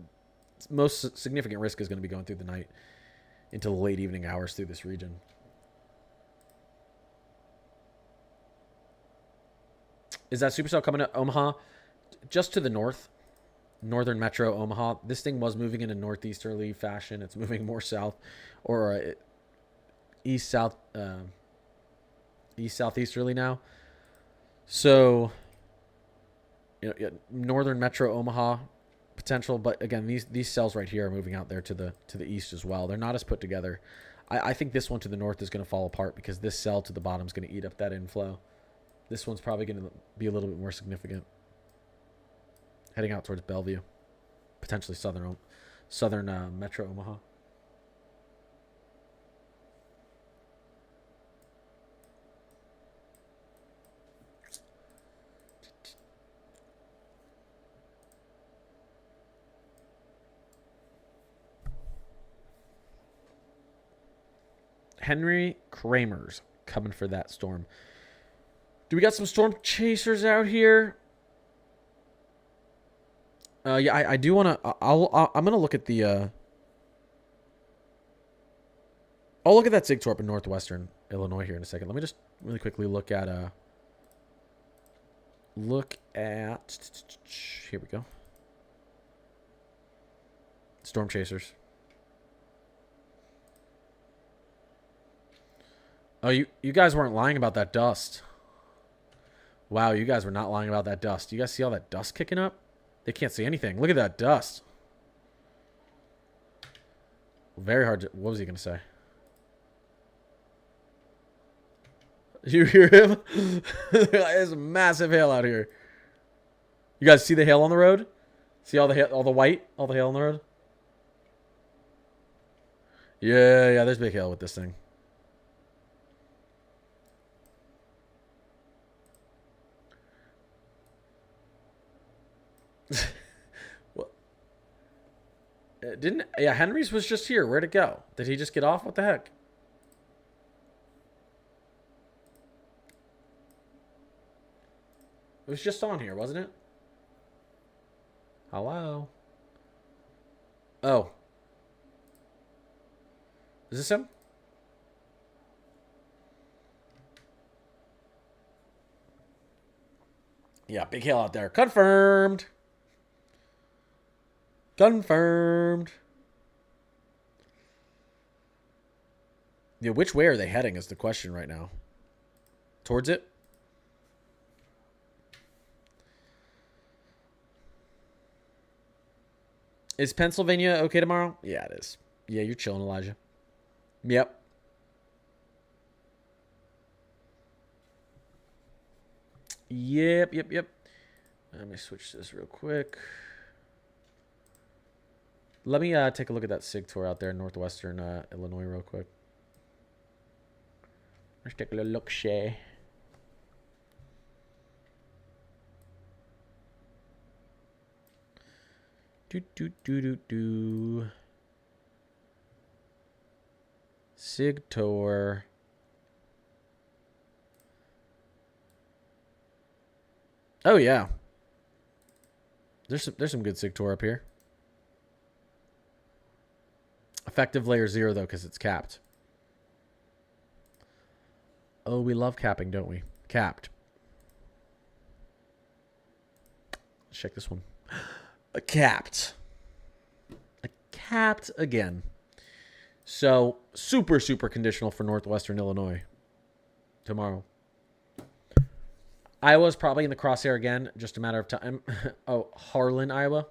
most significant risk is going to be going through the night into the late evening hours through this region. Is that supercell coming to Omaha? Just to the north. northern metro Omaha. This thing was moving in a northeasterly fashion. It's moving more south, or east south, east southeasterly now. So, northern metro Omaha potential, but again, these cells right here are moving out there to the east as well. They're not as put together. I think this one to the north is going to fall apart because this cell to the bottom is going to eat up that inflow. This one's probably going to be a little bit more significant. Heading out towards Bellevue. Potentially southern metro Omaha. Henry Kramer's coming for that storm. Do we got some storm chasers out here? Yeah, I do want to. I'm gonna look at the. I'll look at that Sigtorp in northwestern Illinois here in a second. Let me just really quickly look at. Here we go. Storm chasers. Oh, you guys weren't lying about that dust. Wow, you guys were not lying about that dust. You guys see all that dust kicking up? They can't see anything. Look at that dust. Very hard to... What was he going to say? You hear him? There's massive hail out here. You guys see the hail on the road? See all the hail, all the hail on the road? Yeah, there's big hail with this thing. Well, Henry's was just here. Where'd it go? Did he just get off? What the heck? It was just on here, wasn't it? Hello? Oh. Is this him? Yeah, big hail out there. Confirmed. Confirmed. Yeah, which way are they heading is the question right now. Towards it? Is Pennsylvania okay tomorrow? Yeah, it is. Yeah, you're chilling, Elijah. Yep. Yep. Let me switch this real quick. Let me take a look at that SIG tour out there in northwestern Illinois real quick. Let's take a little look, Shay. SIG tour. Oh yeah. There's some good SIG tour up here. Effective layer 0 though, because it's capped. Oh, we love capping, don't we? Capped. Let's check this one. A capped. A capped again. So super conditional for northwestern Illinois tomorrow. Iowa's probably in the crosshair again. Just a matter of time. Oh, Harlan, Iowa.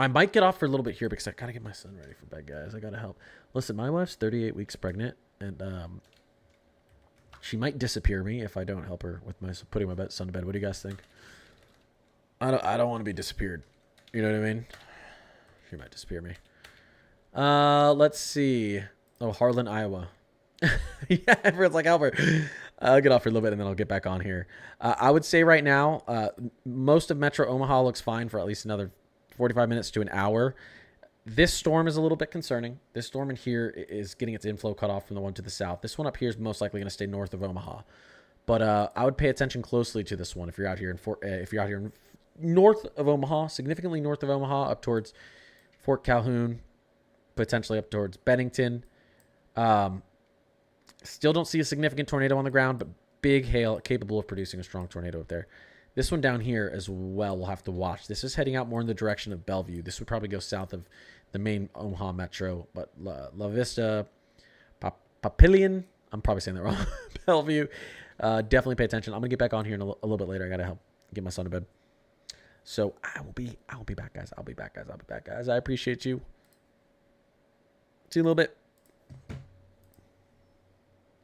I might get off for a little bit here because I gotta get my son ready for bed, guys. I gotta help. Listen, my wife's 38 weeks pregnant, and she might disappear me if I don't help her with my putting my son to bed. What do you guys think? I don't want to be disappeared. You know what I mean? She might disappear me. Let's see. Oh, Harlan, Iowa. Yeah, everyone's like, Albert. I'll get off for a little bit and then I'll get back on here. I would say right now, most of Metro Omaha looks fine for at least another 45 minutes to an hour. This storm is a little bit concerning. This storm in here is getting its inflow cut off from the one to the south. This one up here is most likely going to stay north of Omaha. But I would pay attention closely to this one if you're out here in north of Omaha, significantly north of Omaha, up towards Fort Calhoun, potentially up towards Bennington. Still don't see a significant tornado on the ground, but big hail capable of producing a strong tornado up there. This one down here as well we'll have to watch. This is heading out more in the direction of Bellevue. This would probably go south of the main Omaha metro, but La Vista, Papillion, I'm probably saying that wrong, Bellevue, definitely pay attention. I'm going to get back on here in a little bit later. I got to help get my son to bed. So I will be back, guys. I'll be back, guys. I appreciate you. See you in a little bit.